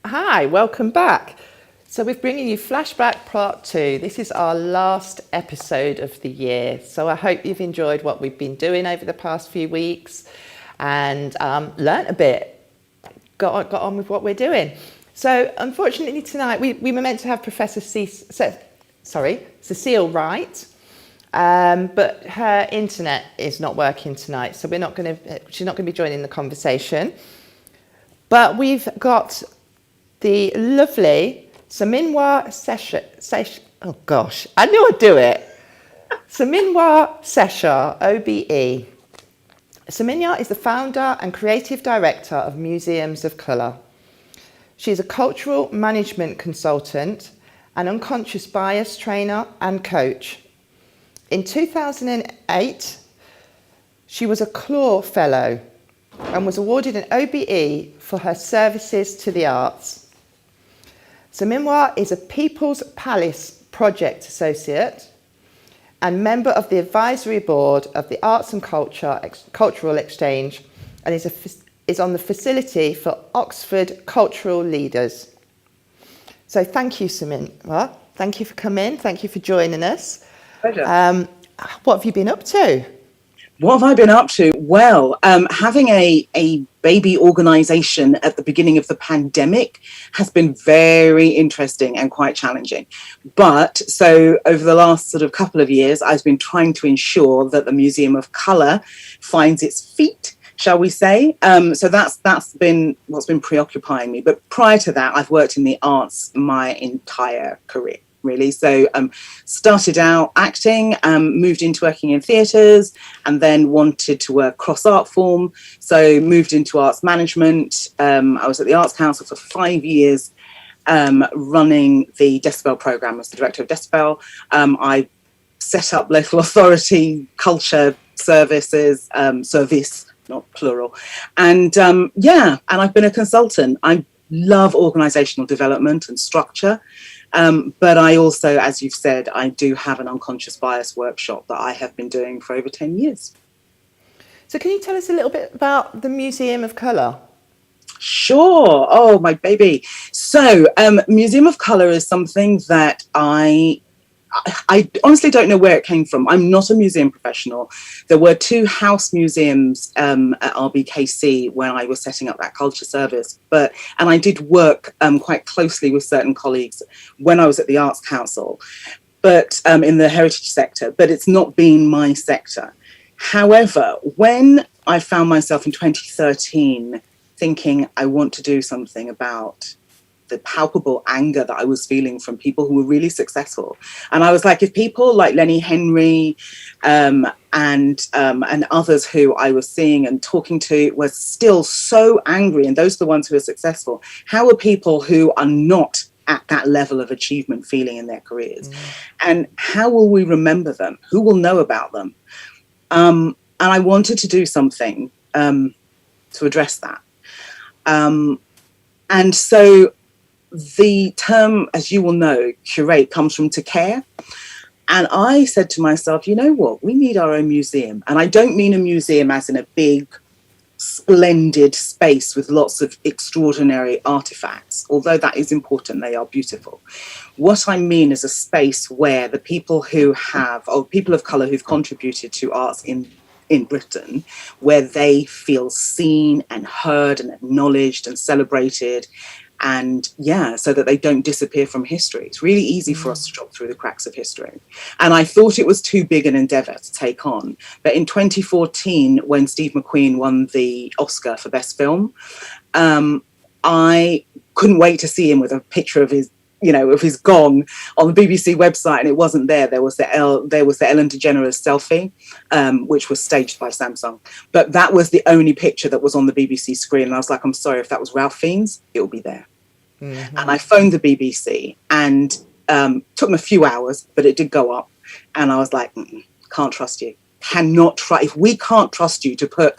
Hi, welcome back. So we're bringing you Flashback Part 2. This is our last episode of the year. So I hope you've enjoyed what we've been doing over the past few weeks and learnt a bit, got on with what we're doing. So unfortunately tonight we were meant to have Professor Cecile Wright, but her internet is not working tonight, so she's not going to be joining the conversation. But we've got the lovely Samenua Sesher. Oh gosh, I knew I'd do it. Samenua Sesher, OBE. Samenua is the founder and creative director of Museums of Colour. She is a cultural management consultant, an unconscious bias trainer and coach. In 2008, she was a CLAW Fellow and was awarded an OBE for her services to the arts. Samenua is a People's Palace Project Associate and member of the advisory board of the Arts and Cultural Exchange, and is on the facility for Oxford Cultural Leaders. So thank you, Samenua. Thank you for coming. Thank you for joining us. Pleasure. What have you been up to? What have I been up to? Well, having a baby organisation at the beginning of the pandemic has been very interesting and quite challenging. But so over the last sort of couple of years, I've been trying to ensure that the Museum of Colour finds its feet, shall we say. So that's been what's been preoccupying me. But prior to that, I've worked in the arts my entire career, really. So started out acting, moved into working in theatres, and then wanted to work cross art form. So moved into arts management. I was at the Arts Council for 5 years, running the Decibel programme as the director of Decibel. I set up local authority culture services, service, not plural. And and I've been a consultant. I love organisational development and structure. But I also, as you've said, I do have an unconscious bias workshop that I have been doing for over 10 years. So can you tell us a little bit about the Museum of Colour? Sure. Oh, my baby. So Museum of Colour is something that I honestly don't know where it came from. I'm not a museum professional. There were 2 house museums at RBKC when I was setting up that culture service. And I did work quite closely with certain colleagues when I was at the Arts Council, but in the heritage sector, but it's not been my sector. However, when I found myself in 2013 thinking I want to do something about the palpable anger that I was feeling from people who were really successful. And I was like, if people like Lenny Henry and others who I was seeing and talking to were still so angry, and those are the ones who are successful, how are people who are not at that level of achievement feeling in their careers? And how will we remember them? Who will know about them? And I wanted to do something to address that. And so the term, as you will know, curate, comes from to care. And I said to myself, you know what, we need our own museum. And I don't mean a museum as in a big, splendid space with lots of extraordinary artifacts, although that is important, they are beautiful. What I mean is a space where the people who have, or people of colour who've contributed to arts in Britain, where they feel seen and heard and acknowledged and celebrated, and so that they don't disappear from history. It's really easy for us to drop through the cracks of history. And I thought it was too big an endeavour to take on. But in 2014, when Steve McQueen won the Oscar for Best Film, I couldn't wait to see him with a picture of his, of his gong on the BBC website, and it wasn't there. There was the Ellen DeGeneres selfie, which was staged by Samsung. But that was the only picture that was on the BBC screen. And I was like, I'm sorry, if that was Ralph Fiennes, it will be there. Mm-hmm. And I phoned the BBC, and took them a few hours, but it did go up. And I was like, can't trust you. Cannot try. If we can't trust you to put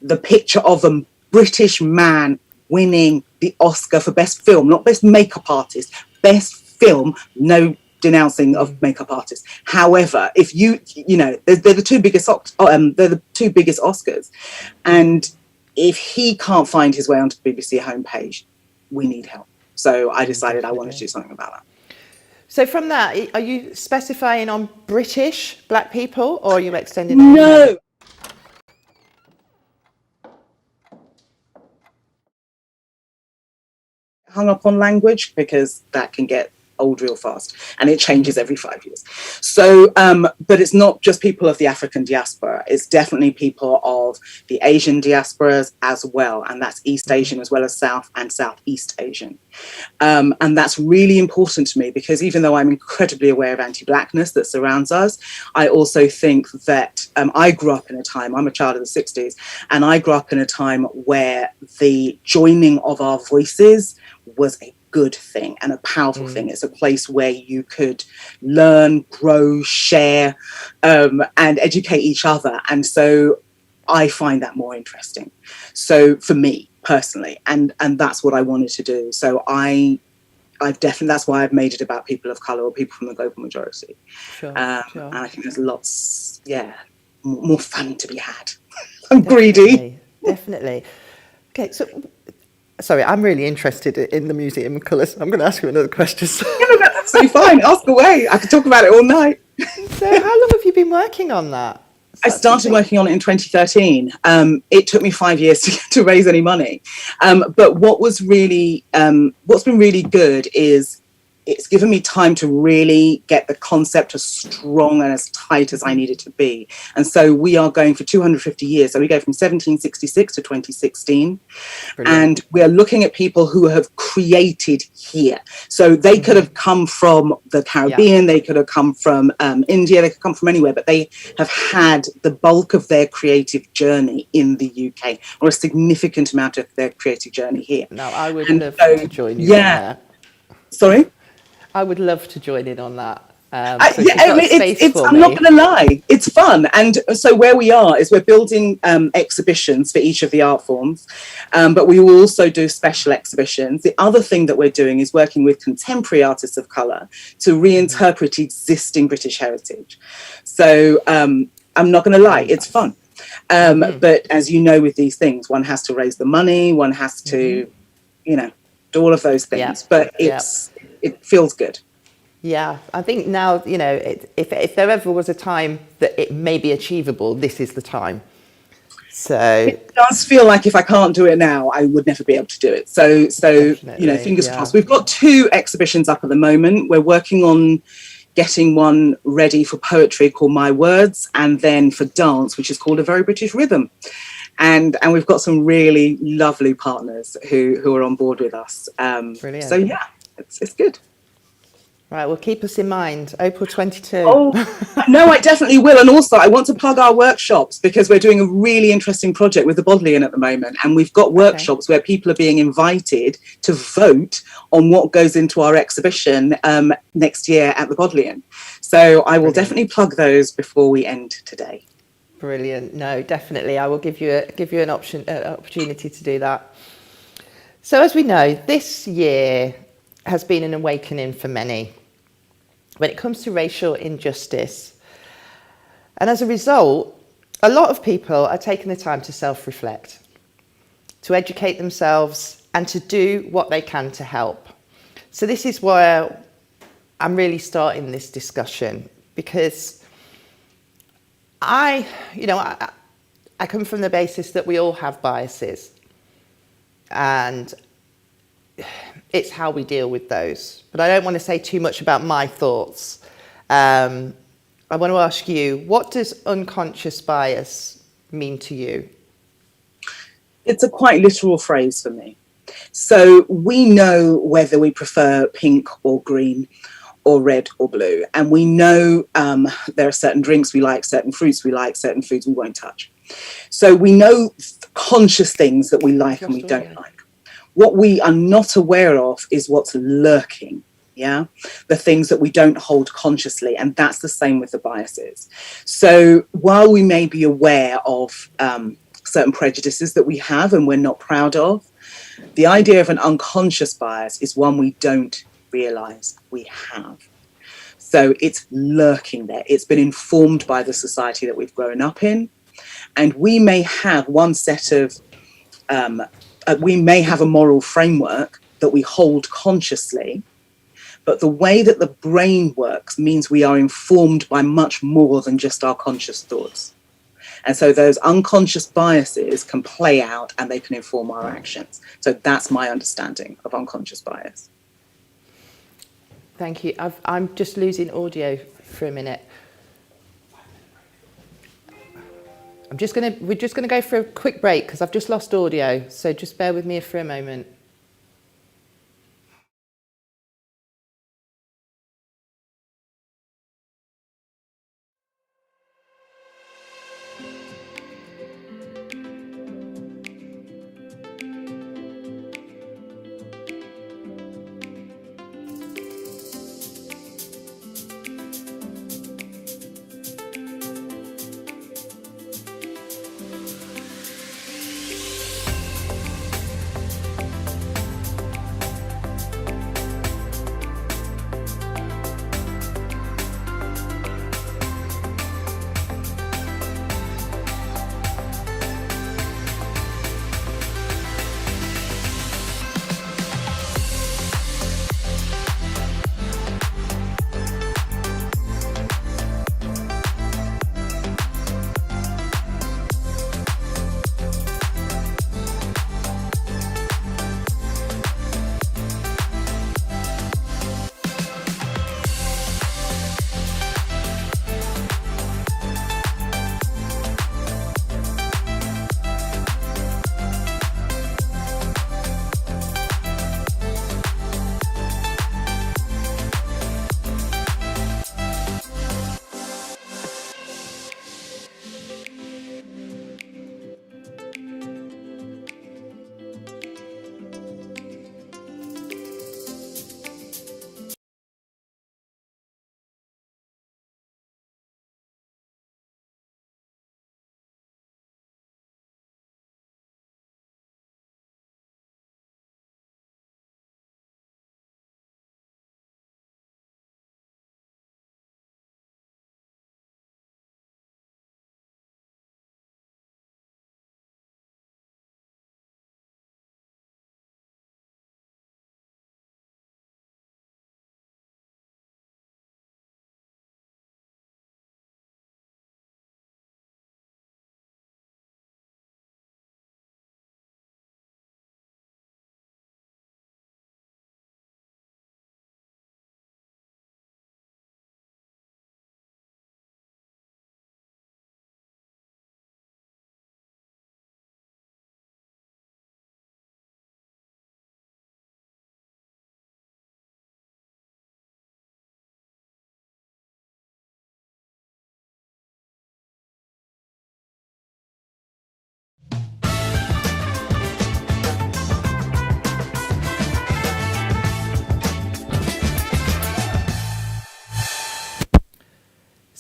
the picture of a British man winning the Oscar for Best Film, not Best Makeup Artist, Best Film, no denouncing of makeup artists. However, if they're the two biggest Oscars, and if he can't find his way onto the BBC homepage, we need help. So I decided I wanted to do something about that. So from that, are you specifying on British black people, or are you extending it? No. Hung up on language, because that can get old real fast, and it changes every 5 years. So but it's not just people of the African diaspora, it's definitely people of the Asian diasporas as well, and that's East Asian as well as South and Southeast Asian. And that's really important to me, because even though I'm incredibly aware of anti-blackness that surrounds us, I also think that I grew up in a time, I'm a child of the 60s, and I grew up in a time where the joining of our voices was a good thing and a powerful thing. It's a place where you could learn, grow, share, and educate each other. And so I find that more interesting. So for me personally, and that's what I wanted to do. So I've definitely, that's why I've made it about people of colour or people from the global majority. Sure. And I think there's lots, more fun to be had. I'm greedy. Definitely. Okay, so sorry, I'm really interested in the museum colours. I'm going to ask you another question. Yeah, that's absolutely fine. Ask away. I could talk about it all night. So how long have you been working on that? I started working on it in 2013. It took me 5 years to raise any money. But what's been really good is it's given me time to really get the concept as strong and as tight as I need it to be. And so we are going for 250 years. So we go from 1766 to 2016. Brilliant. And we are looking at people who have created here. So they could have come from the Caribbean, they could have come from India, they could come from anywhere, but they have had the bulk of their creative journey in the UK, or a significant amount of their creative journey here. Now, I would love to join you on that. Sorry? I would love to join in on that. I'm not going to lie, it's fun. And so where we are is we're building exhibitions for each of the art forms, but we will also do special exhibitions. The other thing that we're doing is working with contemporary artists of colour to reinterpret existing British heritage. So I'm not going to lie, it's fun. But as you know, with these things, one has to raise the money, one has to, do all of those things. But it feels good. Yeah, I think now, if there ever was a time that it may be achievable, this is the time. So it does feel like if I can't do it now, I would never be able to do it. So fingers crossed. We've got 2 exhibitions up at the moment. We're working on getting one ready for poetry called My Words, and then for dance, which is called A Very British Rhythm. And we've got some really lovely partners who are on board with us. Brilliant. So it's good. Right, well, keep us in mind, April 22. Oh, no, I definitely will. And also, I want to plug our workshops, because we're doing a really interesting project with the Bodleian at the moment. And we've got workshops where people are being invited to vote on what goes into our exhibition next year at the Bodleian. So I will definitely plug those before we end today. Brilliant. No, definitely. I will give you an opportunity to do that. So as we know, this year has been an awakening for many when it comes to racial injustice. And as a result, a lot of people are taking the time to self-reflect, to educate themselves, and to do what they can to help. So this is where I'm really starting this discussion, because I come from the basis that we all have biases, and it's how we deal with those. But I don't want to say too much about my thoughts. I want to ask you, what does unconscious bias mean to you? It's a quite literal phrase for me. So we know whether we prefer pink or green or red or blue. And we know there are certain drinks we like, certain fruits we like, certain foods we won't touch. So we know conscious things that we like and we don't like. What we are not aware of is what's lurking, the things that we don't hold consciously. And that's the same with the biases. So while we may be aware of certain prejudices that we have and we're not proud of, the idea of an unconscious bias is one we don't realize we have. So it's lurking there. It's been informed by the society that we've grown up in. And we may have one set of we may have a moral framework that we hold consciously. But the way that the brain works means we are informed by much more than just our conscious thoughts. And so those unconscious biases can play out and they can inform our actions. So that's my understanding of unconscious bias. Thank you. I'm just losing audio for a minute. We're just gonna go for a quick break because I've just lost audio. So just bear with me for a moment.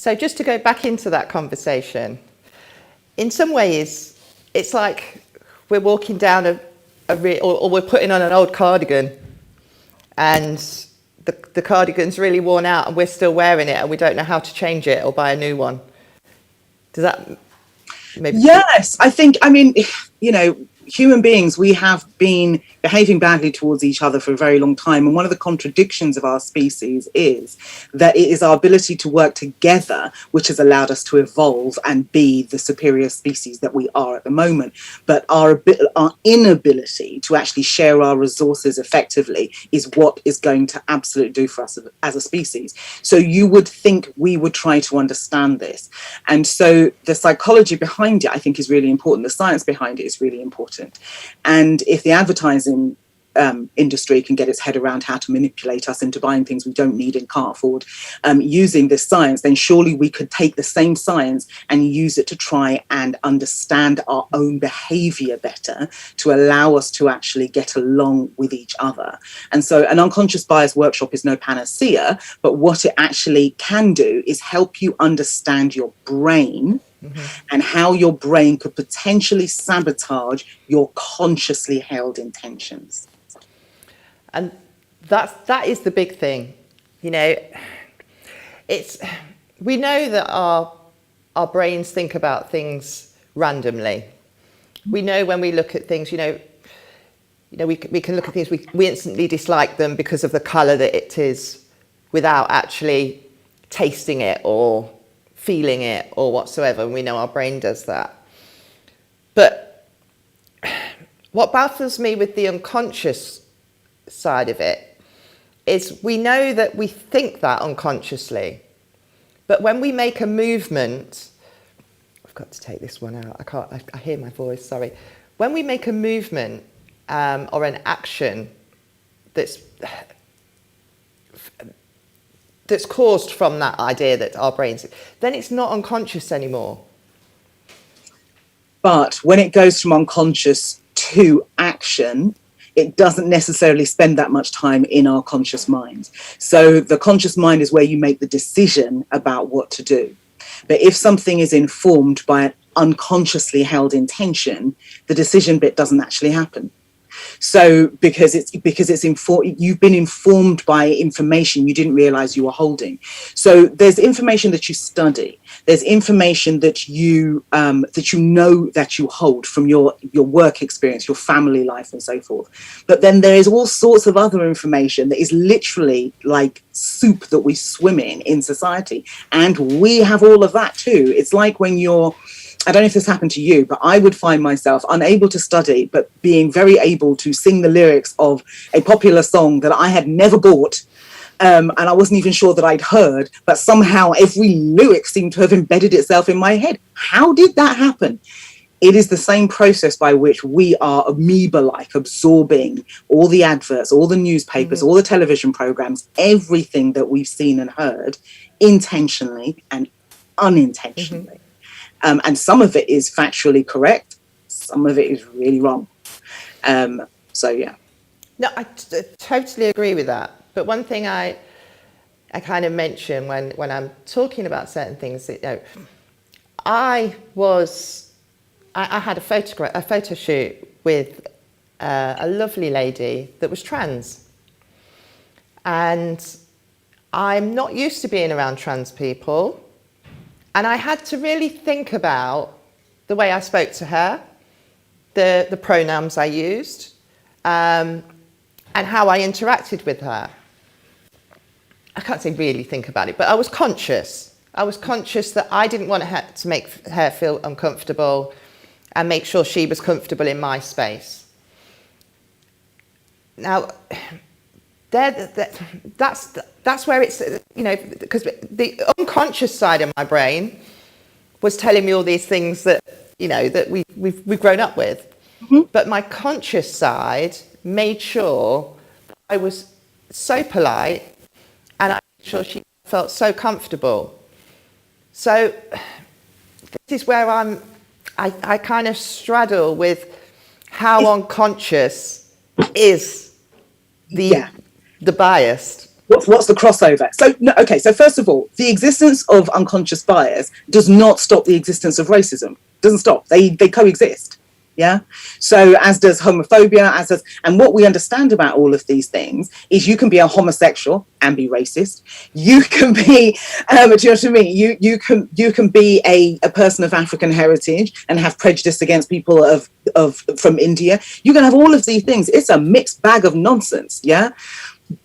So just to go back into that conversation, in some ways, it's like we're walking down or we're putting on an old cardigan and the cardigan's really worn out and we're still wearing it and we don't know how to change it or buy a new one. Does that maybe? Yes, I mean, human beings, we have been behaving badly towards each other for a very long time. And one of the contradictions of our species is that it is our ability to work together which has allowed us to evolve and be the superior species that we are at the moment. But our inability to actually share our resources effectively is what is going to absolutely do for us as a species. So you would think we would try to understand this. And so the psychology behind it, I think, is really important. The science behind it is really important. And if the advertising industry can get its head around how to manipulate us into buying things we don't need and can't afford using this science, then surely we could take the same science and use it to try and understand our own behavior better to allow us to actually get along with each other. And so an unconscious bias workshop is no panacea, but what it actually can do is help you understand your brain. Mm-hmm. And how your brain could potentially sabotage your consciously held intentions. And that is the big thing. We know that our brains think about things randomly. We know when we look at things, we can look at things, we instantly dislike them because of the colour that it is without actually tasting it or feeling it or whatsoever. And we know our brain does that. But what baffles me with the unconscious side of it is we know that we think that unconsciously. But when we make a movement, I've got to take this one out. I hear my voice, sorry. When we make a movement or an action that's caused from that idea that our brains, then it's not unconscious anymore. But when it goes from unconscious to action, it doesn't necessarily spend that much time in our conscious mind. So the conscious mind is where you make the decision about what to do. But if something is informed by an unconsciously held intention, the decision bit doesn't actually happen. So because you've been informed by information you didn't realize you were holding. So there's information that you study, there's information that you know that you hold from your work experience, your family life and so forth. But then there is all sorts of other information that is literally like soup that we swim in society, and we have all of that too. It's like when I don't know if this happened to you, but I would find myself unable to study, but being very able to sing the lyrics of a popular song that I had never bought. And I wasn't even sure that I'd heard, but somehow every lyric seemed to have embedded itself in my head. How did that happen? It is the same process by which we are amoeba-like, absorbing all the adverts, all the newspapers, all the television programs, everything that we've seen and heard, intentionally and unintentionally. And some of it is factually correct, some of it is really wrong. So yeah. No, I totally agree with that. But one thing I kind of mention when I'm talking about certain things, I had a photo shoot with a lovely lady that was trans, and I'm not used to being around trans people. And I had to really think about the way I spoke to her, the pronouns I used, and how I interacted with her. I can't say really think about it, but I was conscious. I was conscious that I didn't want her to make her feel uncomfortable and make sure she was comfortable in my space. Now, that's where it's, because the unconscious side of my brain was telling me all these things that, that we've grown up with. But my conscious side made sure I was so polite and I made sure she felt so comfortable. So this is where I kind of straddle with how unconscious is the bias. What's the crossover? So first of all, the existence of unconscious bias does not stop the existence of racism. Doesn't stop. They coexist. Yeah. So as does homophobia, and what we understand about all of these things is you can be a homosexual and be racist. You can be, do you know what I mean? You can be a person of African heritage and have prejudice against people from India. You can have all of these things. It's a mixed bag of nonsense. Yeah.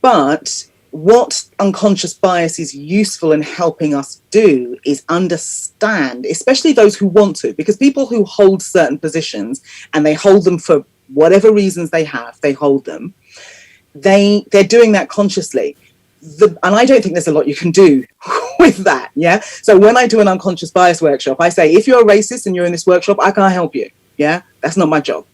But what unconscious bias is useful in helping us do is understand, especially those who want to, because people who hold certain positions and they hold them for whatever reasons they hold them, they're doing that consciously. And I don't think there's a lot you can do with that. Yeah. So when I do an unconscious bias workshop, I say, if you're a racist and you're in this workshop, I can't help you. Yeah. That's not my job.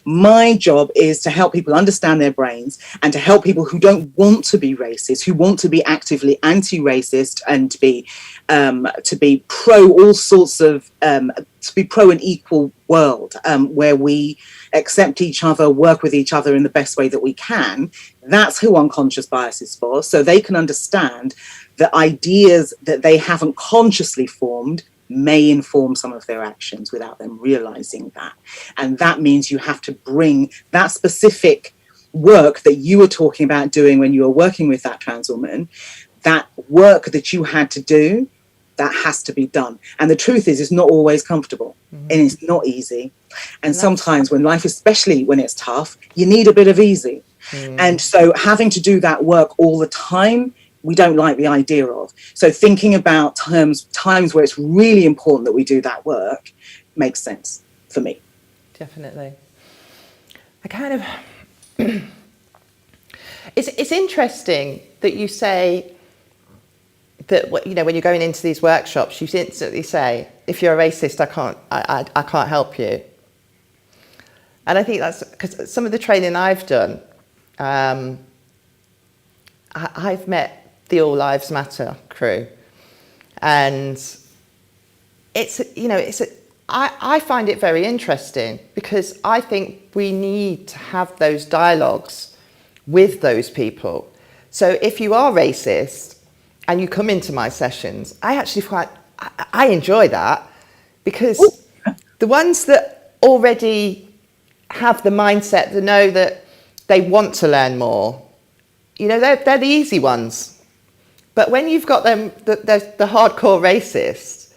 My job is to help people understand their brains and to help people who don't want to be racist, who want to be actively anti-racist and to be pro all sorts of, to be pro an equal world where we accept each other, work with each other in the best way that we can. That's who unconscious bias is for. So they can understand the ideas that they haven't consciously formed may inform some of their actions without them realizing that. And that means you have to bring that specific work that you were talking about doing when you were working with that trans woman, that work that you had to do that has to be done. And the truth is, it's not always comfortable, and it's not easy. And sometimes when life, especially when it's tough, you need a bit of easy. And so having to do that work all the time, we don't like the idea of. So thinking about times where it's really important that we do that work makes sense for me. Definitely. I kind of... It's interesting that you say that, you know, when you're going into these workshops, you instantly say, if you're a racist, I can't help you. And I think that's because some of the training I've done, I've met the All Lives Matter crew, and I find it very interesting because I think we need to have those dialogues with those people. So if you are racist and you come into my sessions, I enjoy that, because the ones that already have the mindset to know that they want to learn more, you know, they're the easy ones. But when you've got them, the hardcore racists,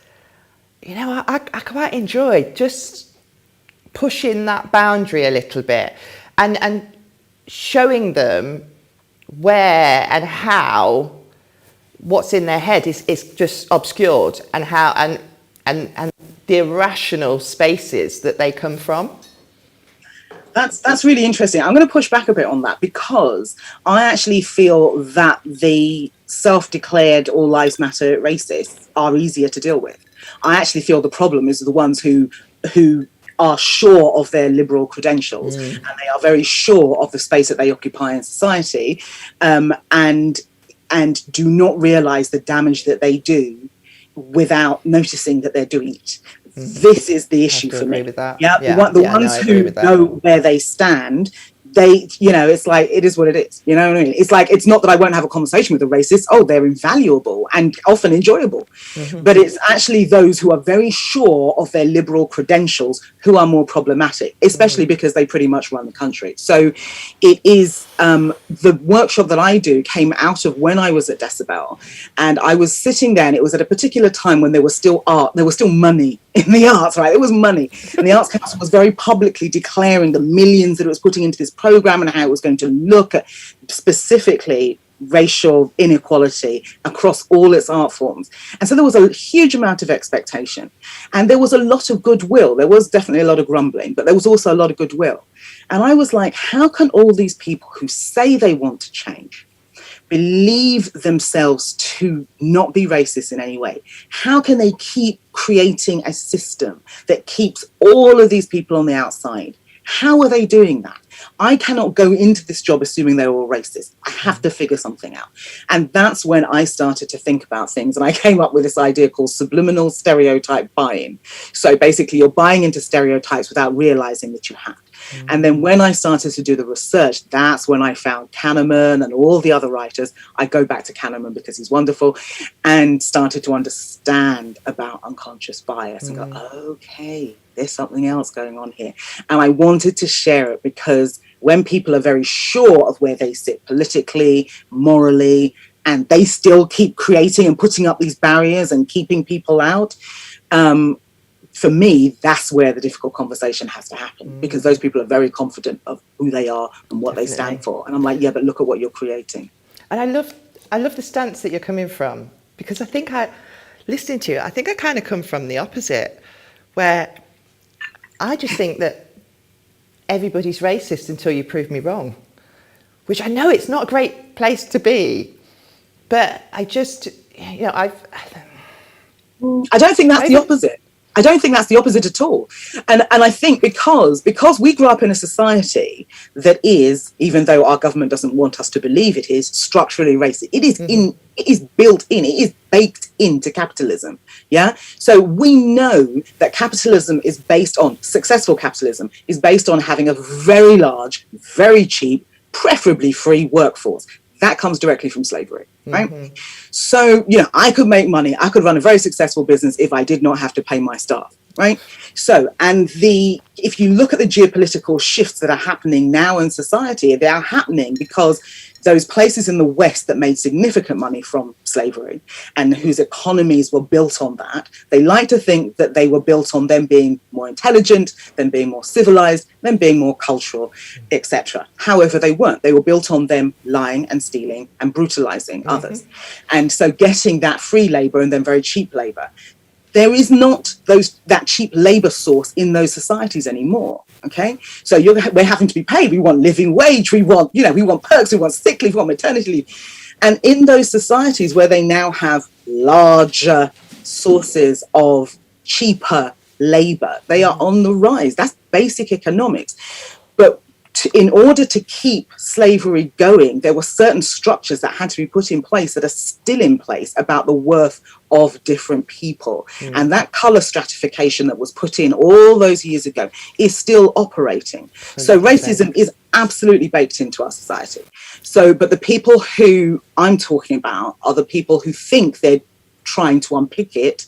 you know, I quite enjoy just pushing that boundary a little bit and showing them where and how what's in their head is just obscured, and how and the irrational spaces that they come from. That's really interesting. I'm going to push back a bit on that, because I actually feel that the self-declared All Lives Matter racists are easier to deal with. I actually feel the problem is the ones who are sure of their liberal credentials, and they are very sure of the space that they occupy in society, and do not realize the damage that they do without noticing that they're doing it. This is the issue for me. With that. Yeah, the ones who know where they stand, they, you know, it's like, it is what it is. You know what I mean? It's like, it's not that I won't have a conversation with a racist. Oh, they're invaluable and often enjoyable. But it's actually those who are very sure of their liberal credentials who are more problematic, especially because they pretty much run the country. So it is, the workshop that I do came out of when I was at Decibel, and I was sitting there, and it was at a particular time when there was still art, there was still money in the arts, right? There was money, and the Arts Council was very publicly declaring the millions that it was putting into this program and how it was going to look at specifically racial inequality across all its art forms. And so there was a huge amount of expectation, and there was a lot of goodwill. There was definitely a lot of grumbling, but there was also a lot of goodwill. And I was like, how can all these people who say they want to change believe themselves to not be racist in any way? How can they keep creating a system that keeps all of these people on the outside? How are they doing that? I cannot go into this job assuming they're all racist. I have to figure something out. And that's when I started to think about things. And I came up with this idea called subliminal stereotype buying. So basically, you're buying into stereotypes without realizing that you have. And then when I started to do the research, that's when I found Kahneman and all the other writers. I go back to Kahneman because he's wonderful, and started to understand about unconscious bias and go, okay, there's something else going on here. And I wanted to share it because when people are very sure of where they sit politically, morally, and they still keep creating and putting up these barriers and keeping people out, for me, that's where the difficult conversation has to happen, because those people are very confident of who they are and what they stand for. And I'm like, yeah, but look at what you're creating. And I love the stance that you're coming from, because I think listening to you, I think I kind of come from the opposite, where I just think that everybody's racist until you prove me wrong, which I know it's not a great place to be, but I just, you know, I don't think that's the opposite. I don't think that's the opposite at all. And I think because we grew up in a society that is, even though our government doesn't want us to believe it is, structurally racist. It is it is built in, it is baked into capitalism. Yeah. So we know that capitalism is based on, successful capitalism is based on having a very large, very cheap, preferably free workforce. That comes directly from slavery, right? So, you know, I could make money. I could run a very successful business if I did not have to pay my staff, right? So, and if you look at the geopolitical shifts that are happening now in society, they are happening because those places in the West that made significant money from slavery and whose economies were built on that, they like to think that they were built on them being more intelligent, them being more civilized, them being more cultural, etc. However, they weren't. They were built on them lying and stealing and brutalizing others. And so getting that free labor and then very cheap labor, there is not that cheap labor source in those societies anymore. Okay, so we're having to be paid. We want living wage. We want, we want perks. We want sick leave. We want maternity leave. And in those societies where they now have larger sources of cheaper labor, they are on the rise. That's basic economics. But in order to keep slavery going, there were certain structures that had to be put in place that are still in place about the worth of different people. And that color stratification that was put in all those years ago is still operating. 100%. So racism is absolutely baked into our society. So, but the people who I'm talking about are the people who think they're trying to unpick it,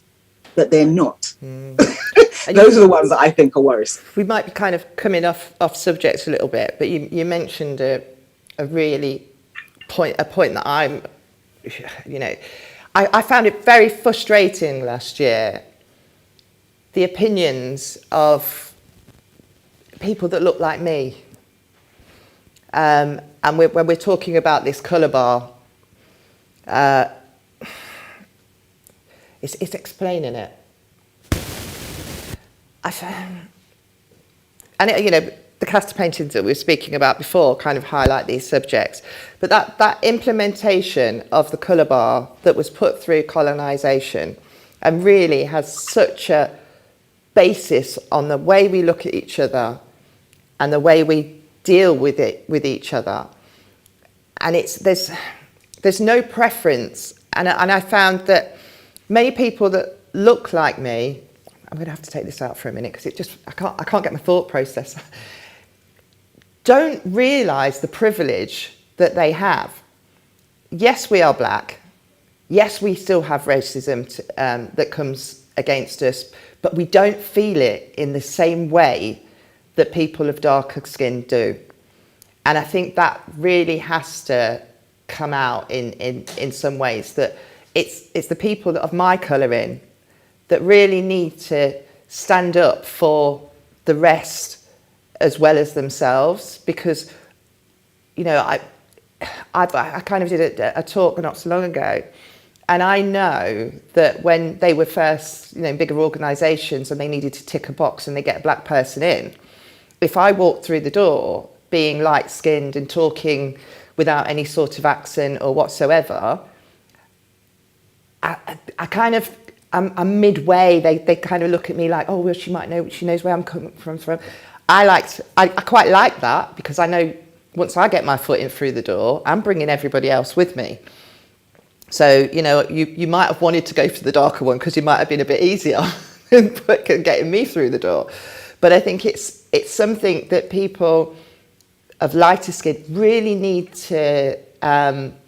but they're not. Those are the ones that I think are worrisome. We might be kind of coming off subject a little bit, but you mentioned a point that I found it very frustrating last year, the opinions of people that look like me. And when we're talking about this colour bar, it's explaining it. The cast of paintings that we were speaking about before kind of highlight these subjects. But that implementation of the colour bar that was put through colonisation and really has such a basis on the way we look at each other and the way we deal with each other. And there's no preference. And I found that many people that look like me, I'm going to have to take this out for a minute because I can't get my thought process. Don't realise the privilege that they have. Yes, we are black. Yes, we still have racism that comes against us, but we don't feel it in the same way that people of darker skin do. And I think that really has to come out in some ways, that it's the people of my colouring that really need to stand up for the rest as well as themselves, because I kind of did a talk not so long ago, and I know that when they were first bigger organisations and they needed to tick a box and they get a black person in, if I walked through the door being light-skinned and talking without any sort of accent or whatsoever, I'm midway. They kind of look at me like, oh, well, she knows where I'm coming from. I quite like that, because I know once I get my foot in through the door, I'm bringing everybody else with me. So, you might have wanted to go for the darker one because you might have been a bit easier in getting me through the door. But I think it's something that people of lighter skin really need to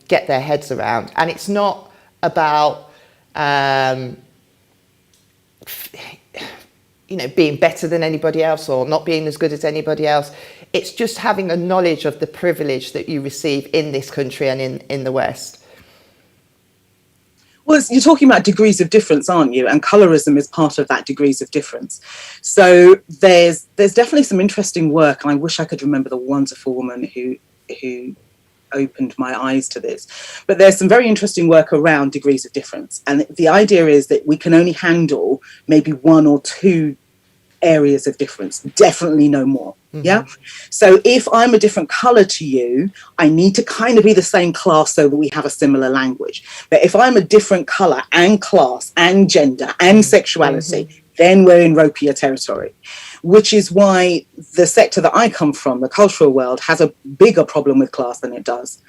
get their heads around. And it's not about being better than anybody else or not being as good as anybody else. It's just having a knowledge of the privilege that you receive in this country and in the West. Well, you're talking about degrees of difference, aren't you? And colorism is part of that degrees of difference. So there's definitely some interesting work, and I wish I could remember the wonderful woman who opened my eyes to this. But there's some very interesting work around degrees of difference. And the idea is that we can only handle maybe one or two areas of difference, definitely no more. Mm-hmm. Yeah. So if I'm a different color to you, I need to kind of be the same class so that we have a similar language. But if I'm a different color and class and gender and sexuality, mm-hmm. then we're in ropier territory, which is why the sector that I come from, the cultural world, has a bigger problem with class than it does,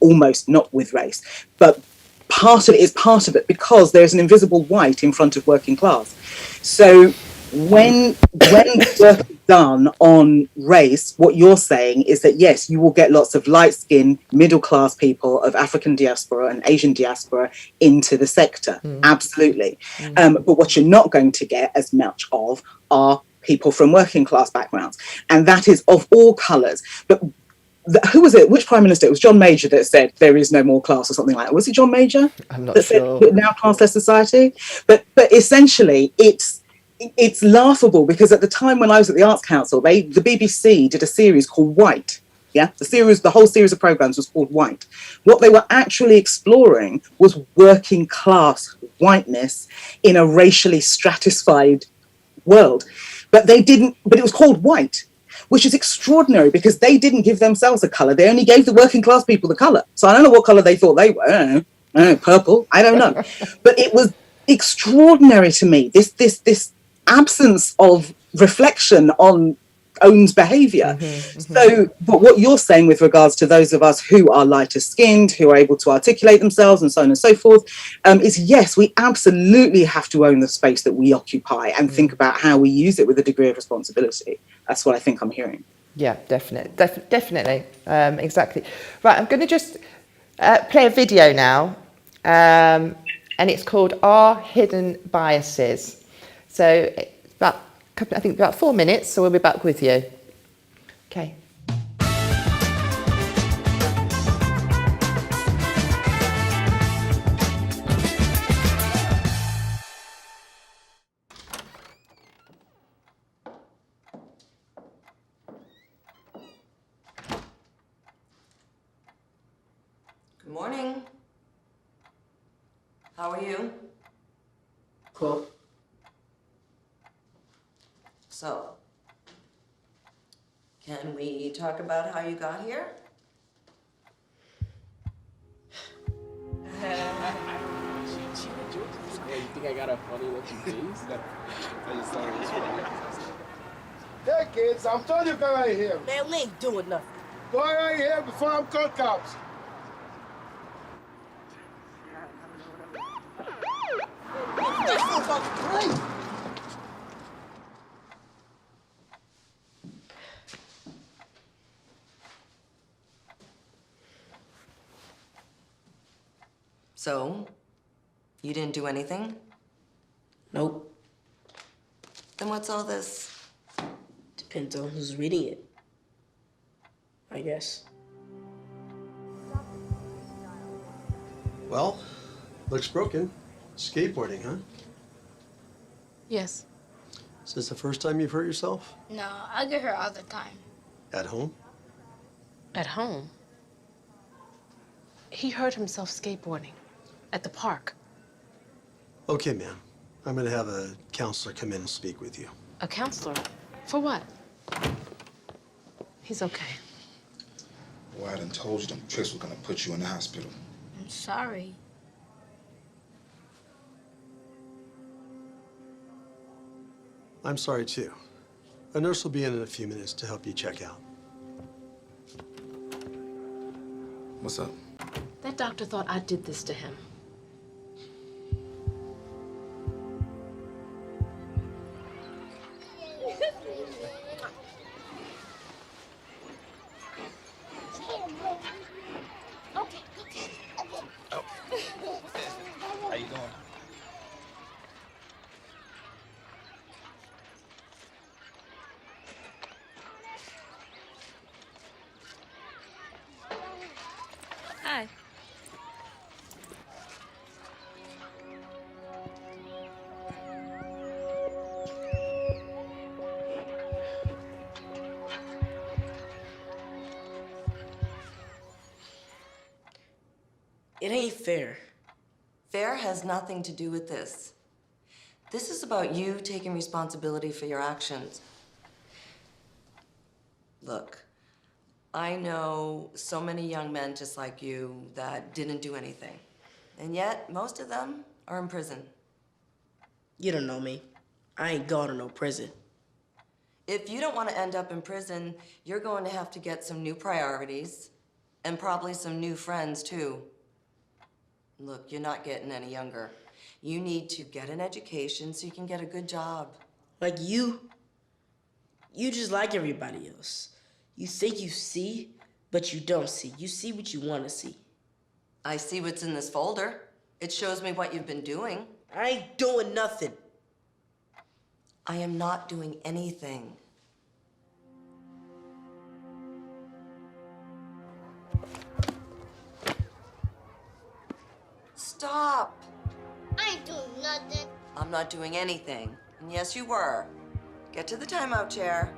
almost not with race. But part of it is part of it because there's an invisible white in front of working class. So when work is done on race, what you're saying is that, yes, you will get lots of light-skinned, middle-class people of African diaspora and Asian diaspora into the sector. Mm. Absolutely. Mm. But what you're not going to get as much of are people from working class backgrounds. And that is of all colours. But who was it? Which prime minister? It was John Major that said there is no more class or something like that. Was it John Major? I'm not that sure. said now classless society? But essentially, it's laughable because at the time when I was at the Arts Council, the BBC did a series called White. Yeah, the whole series of programs was called White. What they were actually exploring was working class whiteness in a racially stratified world. But it was called White, which is extraordinary because they didn't give themselves a color. They only gave the working class people the color. So I don't know what color they thought they were. I don't know, purple. I don't know. But it was extraordinary to me, this absence of reflection on own's behavior. So, but what you're saying with regards to those of us who are lighter skinned, who are able to articulate themselves and so on and so forth, is yes, we absolutely have to own the space that we occupy and think about how we use it with a degree of responsibility. That's what I think I'm hearing. Yeah, definitely. Exactly. Right, I'm going to just play a video now, and it's called Our Hidden Biases. So it's about 4 minutes, so we'll be back with you. Okay. Good morning. How are you? Cool. So, can we talk about how you got here? You think I got a funny looking face? I just thought it was funny. Hey kids, I'm telling you, go right here. Man, we ain't doing nothing. Go right here before I'm called cops. So, you didn't do anything? Nope. Then what's all this? Depends on who's reading it, I guess. Well, looks broken. Skateboarding, huh? Yes. Is this the first time you've hurt yourself? No, I get hurt all the time. At home? At home? He hurt himself skateboarding at the park. Okay, ma'am. I'm gonna have a counselor come in and speak with you. A counselor? For what? He's okay. Well, I done told you them tricks were gonna put you in the hospital. I'm sorry. I'm sorry, too. A nurse will be in a few minutes to help you check out. What's up? That doctor thought I did this to him. How you doing? Hi. It ain't fair. Fair has nothing to do with this. This is about you taking responsibility for your actions. Look, I know so many young men just like you that didn't do anything. And yet, most of them are in prison. You don't know me. I ain't going to no prison. If you don't want to end up in prison, you're going to have to get some new priorities and probably some new friends, too. Look, you're not getting any younger. You need to get an education so you can get a good job. Like you just like everybody else. You think you see, but you don't see. You see what you want to see. I see what's in this folder. It shows me what you've been doing. I ain't doing nothing. I am not doing anything. stop. I do nothing. I'm not doing anything. And yes, you were. Get to the timeout chair.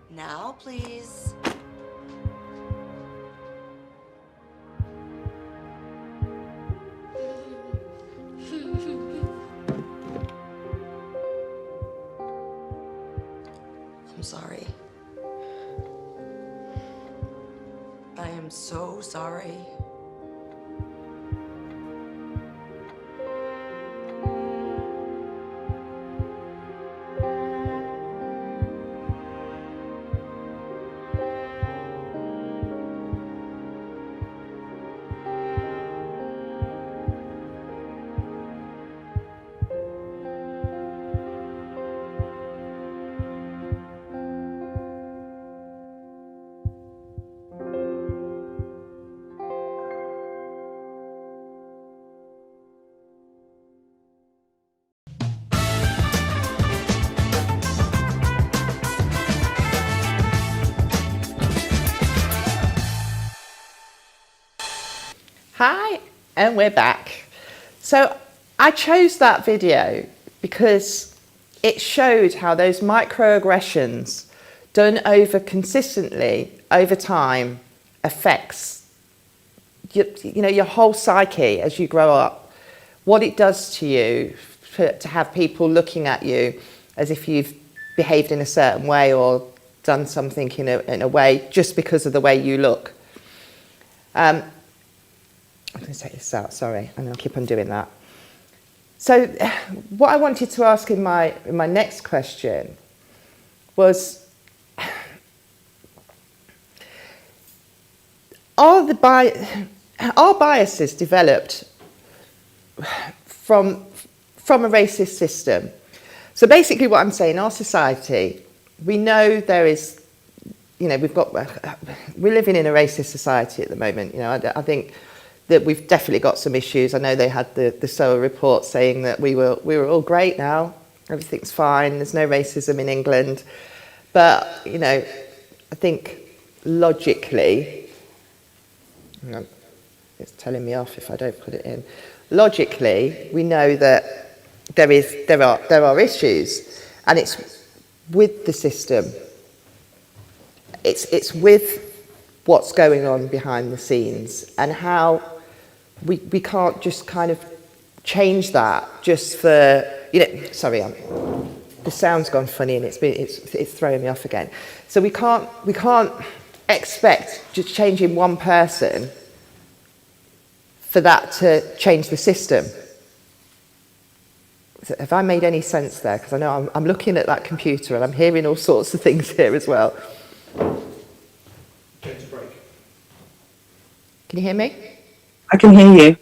Now, please. I'm sorry. I am so sorry. Hi, and we're back. So I chose that video because it showed how those microaggressions done over consistently over time affects your whole psyche as you grow up, what it does to you to have people looking at you as if you've behaved in a certain way or done something in a way just because of the way you look. I'm going to take this out, sorry, and I'll keep on doing that. So what I wanted to ask in my next question was, are biases developed from a racist system? So basically what I'm saying, our society, we know there is, we're living in a racist society at the moment. I think that we've definitely got some issues. I know they had the SOA report saying that we were all great now, everything's fine, there's no racism in England. But, I think logically, it's telling me off if I don't put it in. Logically, we know that there are issues, and it's with the system. It's with what's going on behind the scenes, and how we can't just kind of change that just for, sorry, the sound's gone funny and it's throwing me off again. So we can't expect just changing one person for that to change the system. Have I made any sense there? Because I know I'm looking at that computer and I'm hearing all sorts of things here as well. Take a break. Can you hear me? I can hear you.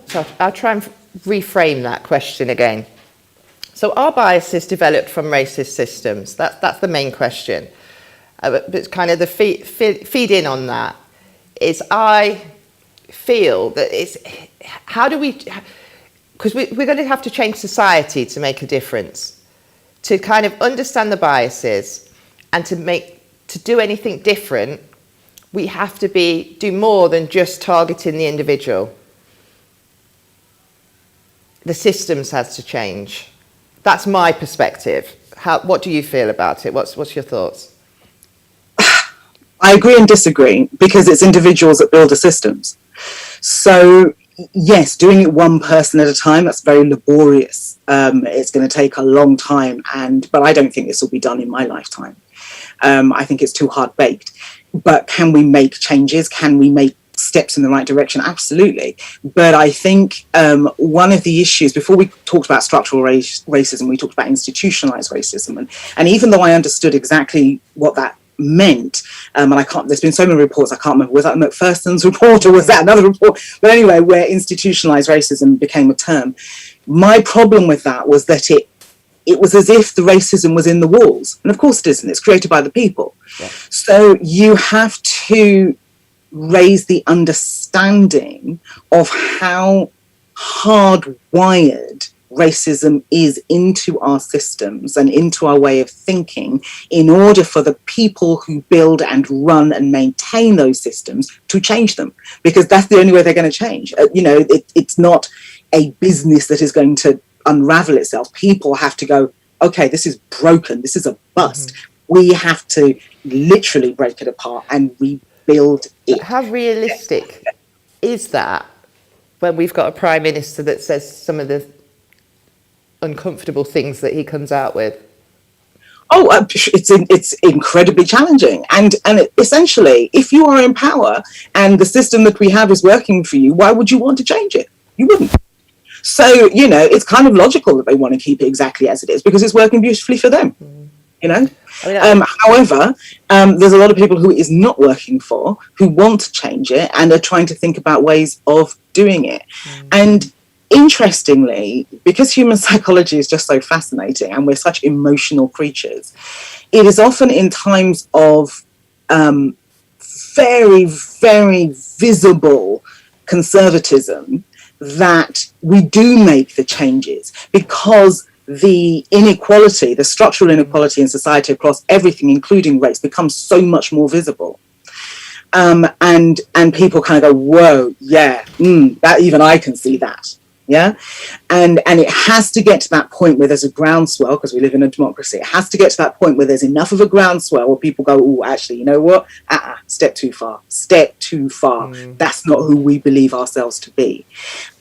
So I'll try and reframe that question again. So are biases developed from racist systems? That's the main question. But kind of the feed in on that is, I feel that it's, how do we, because we're going to have to change society to make a difference, to kind of understand the biases, and to do anything different, we have to do more than just targeting the individual. The systems has to change. That's my perspective. What do you feel about it? What's your thoughts? I agree and disagree, because it's individuals that build the systems. So yes, doing it one person at a time, that's very laborious. It's going to take a long time, but I don't think this will be done in my lifetime. I think it's too hard baked. But can we make changes? Can we make steps in the right direction? Absolutely. But I think one of the issues, before we talked about structural racism, we talked about institutionalized racism. And even though I understood exactly what that meant. And I can't, there's been so many reports, I can't remember, was that McPherson's report or was that another report? But anyway, where institutionalized racism became a term. My problem with that was that it was as if the racism was in the walls. And of course it isn't, it's created by the people. Yeah. So you have to raise the understanding of how hardwired racism is into our systems and into our way of thinking in order for the people who build and run and maintain those systems to change them, because that's the only way they're going to change. It's not a business that is going to unravel itself. People have to go, okay, this is broken, this is a bust. We have to literally break it apart and rebuild it. How realistic is that when we've got a prime minister that says some of the uncomfortable things that he comes out with? It's incredibly challenging, and essentially, if you are in power and the system that we have is working for you, why would you want to change it? You wouldn't. So it's kind of logical that they want to keep it exactly as it is because it's working beautifully for them. However, there's a lot of people who it is not working for, who want to change it and are trying to think about ways of doing it. And interestingly, because human psychology is just so fascinating and we're such emotional creatures, it is often in times of very, very visible conservatism that we do make the changes, because the inequality, the structural inequality in society across everything, including race, becomes so much more visible. And people kind of go, whoa, yeah, that even I can see that. Yeah. And it has to get to that point where there's a groundswell, because we live in a democracy. It has to get to that point where there's enough of a groundswell where people go, oh, actually, you know what? Step too far. That's not who we believe ourselves to be.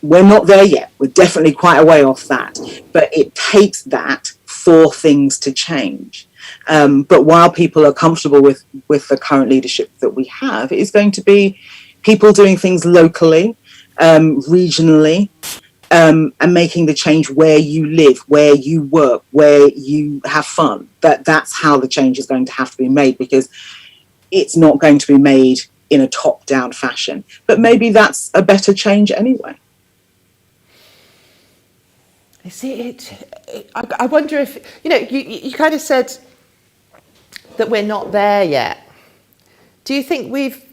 We're not there yet. We're definitely quite a way off that. But it takes that for things to change. But while people are comfortable with the current leadership that we have, it is going to be people doing things locally, regionally, and making the change where you live, where you work, where you have fun. That's how the change is going to have to be made, because it's not going to be made in a top-down fashion. But maybe that's a better change anyway. I see. I wonder if, you kind of said that we're not there yet. Do you think we've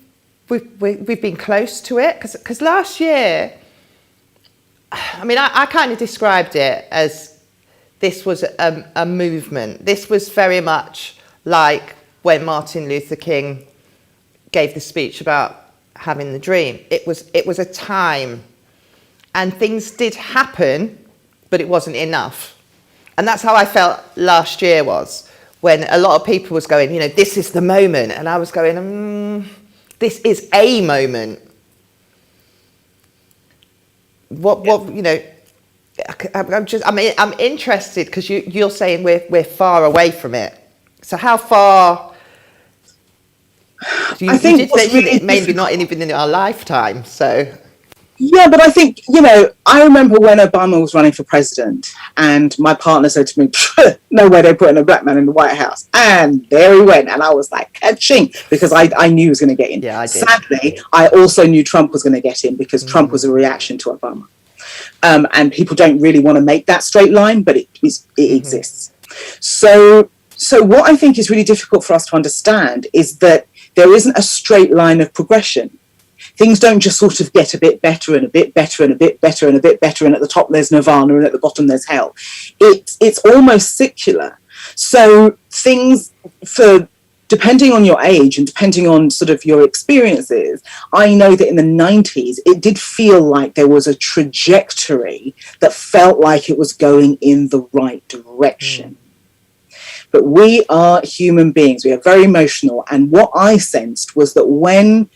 been close to it? Because last year, I kind of described it as this was a movement. This was very much like when Martin Luther King gave the speech about having the dream. It was a time, and things did happen, but it wasn't enough. And that's how I felt last year was, when a lot of people was going, this is the moment. And I was going, this is a moment. I'm interested, because you're saying we're far away from it. So how far? I think you did mention it maybe not even in our lifetime. So yeah, but I think I remember when Obama was running for president, and my partner said to me, "No way they're putting a black man in the White House," and there he went, and I was like, "Ka-ching," because I knew he was going to get in. Yeah, I did. Sadly, I also knew Trump was going to get in, because Trump was a reaction to Obama. And people don't really want to make that straight line, but it exists. So what I think is really difficult for us to understand is that there isn't a straight line of progression. Things don't just sort of get a bit better and a bit better and a bit better and a bit better, and at the top there's nirvana and at the bottom there's hell. It's almost secular. So things, depending on your age and depending on sort of your experiences, I know that in the 90s, it did feel like there was a trajectory that felt like it was going in the right direction. But we are human beings. We are very emotional. And what I sensed was that when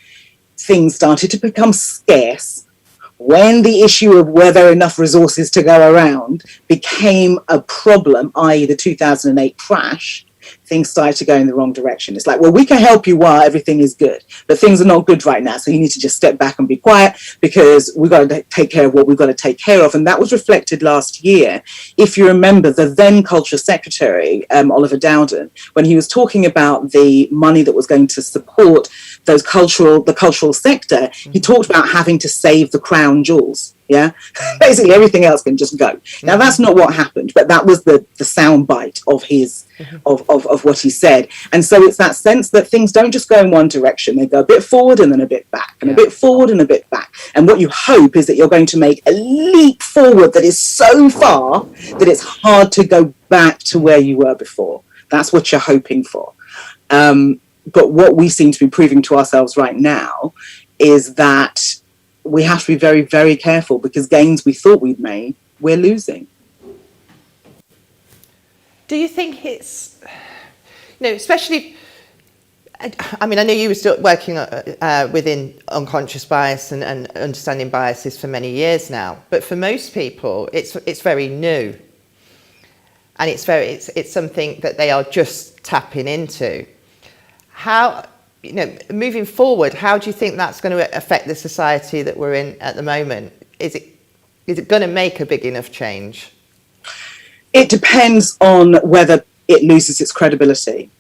things started to become scarce, when the issue of were there enough resources to go around became a problem, i.e. the 2008 crash, things started to go in the wrong direction. It's like, well, we can help you while everything is good, but things are not good right now. So you need to just step back and be quiet because we've got to take care of what we've got to take care of. And that was reflected last year. If you remember, the then Culture Secretary, Oliver Dowden, when he was talking about the money that was going to support the cultural sector, he talked about having to save the crown jewels. Yeah, basically everything else can just go. Now that's not what happened, but that was the sound bite of his of what he said. And so it's that sense that things don't just go in one direction; they go a bit forward and then a bit back, and a bit forward and a bit back. And what you hope is that you're going to make a leap forward that is so far that it's hard to go back to where you were before. That's what you're hoping for. But what we seem to be proving to ourselves right now is that we have to be very, very careful because gains we thought we'd made, we're losing. Do you think it's, especially, I mean, I know you were still working within unconscious bias and understanding biases for many years now, but for most people, it's very new. And it's something that they are just tapping into. How, moving forward, how do you think that's going to affect the society that we're in at the moment? Is it going to make a big enough change? It depends on whether it loses its credibility.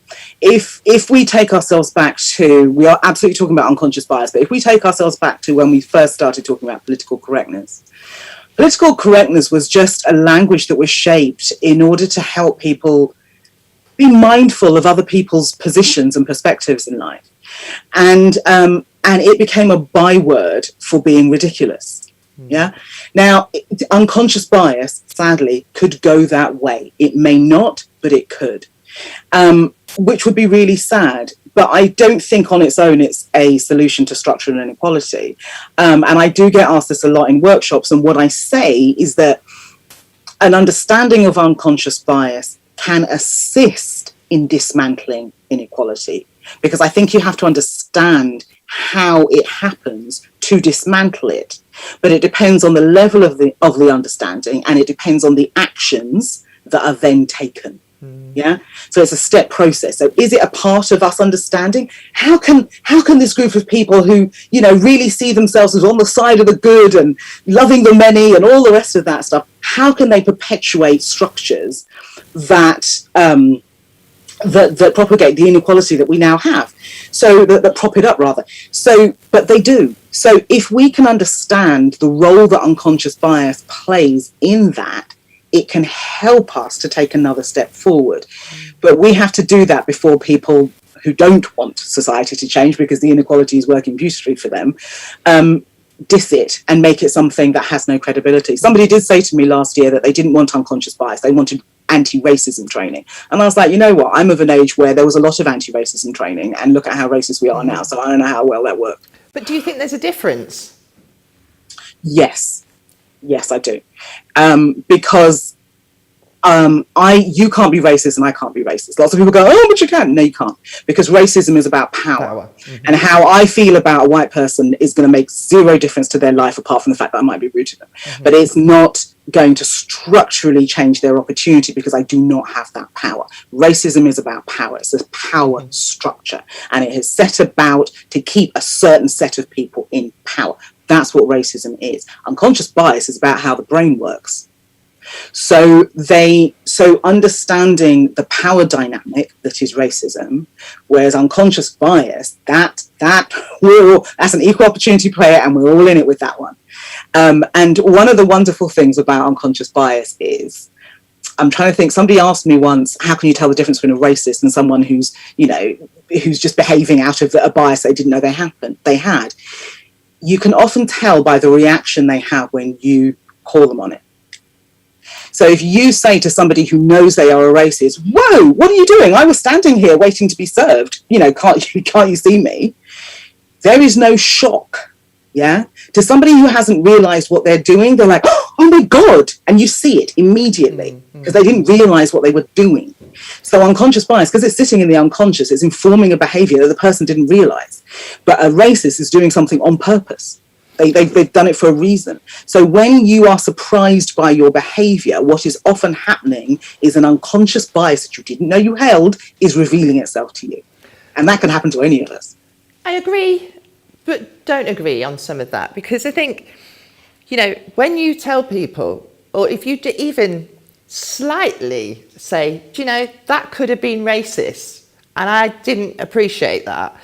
If we take ourselves back to, we are absolutely talking about unconscious bias, but if we take ourselves back to when we first started talking about political correctness was just a language that was shaped in order to help people be mindful of other people's positions and perspectives in life. And it became a byword for being ridiculous. Yeah. Now, unconscious bias, sadly, could go that way. It may not, but it could, which would be really sad. But I don't think on its own it's a solution to structural inequality. And I do get asked this a lot in workshops. And what I say is that an understanding of unconscious bias can assist in dismantling inequality, because I think you have to understand how it happens to dismantle it. But it depends on the level of the understanding, and it depends on the actions that are then taken. Yeah, so it's a step process. So is it a part of us understanding? How can this group of people who really see themselves as on the side of the good and loving the many and all the rest of that stuff, how can they perpetuate structures that that propagate the inequality that we now have? So that prop it up rather. So, but they do. So if we can understand the role that unconscious bias plays in that, it can help us to take another step forward. But we have to do that before people who don't want society to change because the inequality is working beautifully for them, diss it and make it something that has no credibility. Somebody did say to me last year that they didn't want unconscious bias, they wanted anti-racism training. And I was like, you know what, I'm of an age where there was a lot of anti-racism training, and look at how racist we are now, so I don't know how well that worked. But do you think there's a difference? Yes, I do. Because you can't be racist and I can't be racist. Lots of people go, oh, but you can. No, you can't. Because racism is about power. And how I feel about a white person is going to make zero difference to their life, apart from the fact that I might be rude to them. But it's not going to structurally change their opportunity because I do not have that power. Racism is about power. It's a power structure. And it is set about to keep a certain set of people in power. That's what racism is. Unconscious bias is about how the brain works. So understanding the power dynamic that is racism, whereas unconscious bias, that's an equal opportunity player, and we're all in it with that one. And one of the wonderful things about unconscious bias is, I'm trying to think, somebody asked me once, how can you tell the difference between a racist and someone who's just behaving out of a bias they didn't know they had? You can often tell by the reaction they have when you call them on it. So if you say to somebody who knows they are a racist, whoa, what are you doing? I was standing here waiting to be served. Can't you see me? There is no shock. Yeah. To somebody who hasn't realized what they're doing, they're like, oh my God. And you see it immediately because they didn't realize what they were doing. So unconscious bias, because it's sitting in the unconscious, it's informing a behavior that the person didn't realize. But a racist is doing something on purpose. They've done it for a reason. So when you are surprised by your behavior, what is often happening is an unconscious bias that you didn't know you held is revealing itself to you. And that can happen to any of us. I agree, but don't agree on some of that, because I think, you know, when you tell people, or if you even slightly say, do you know, that could have been racist, and I didn't appreciate that,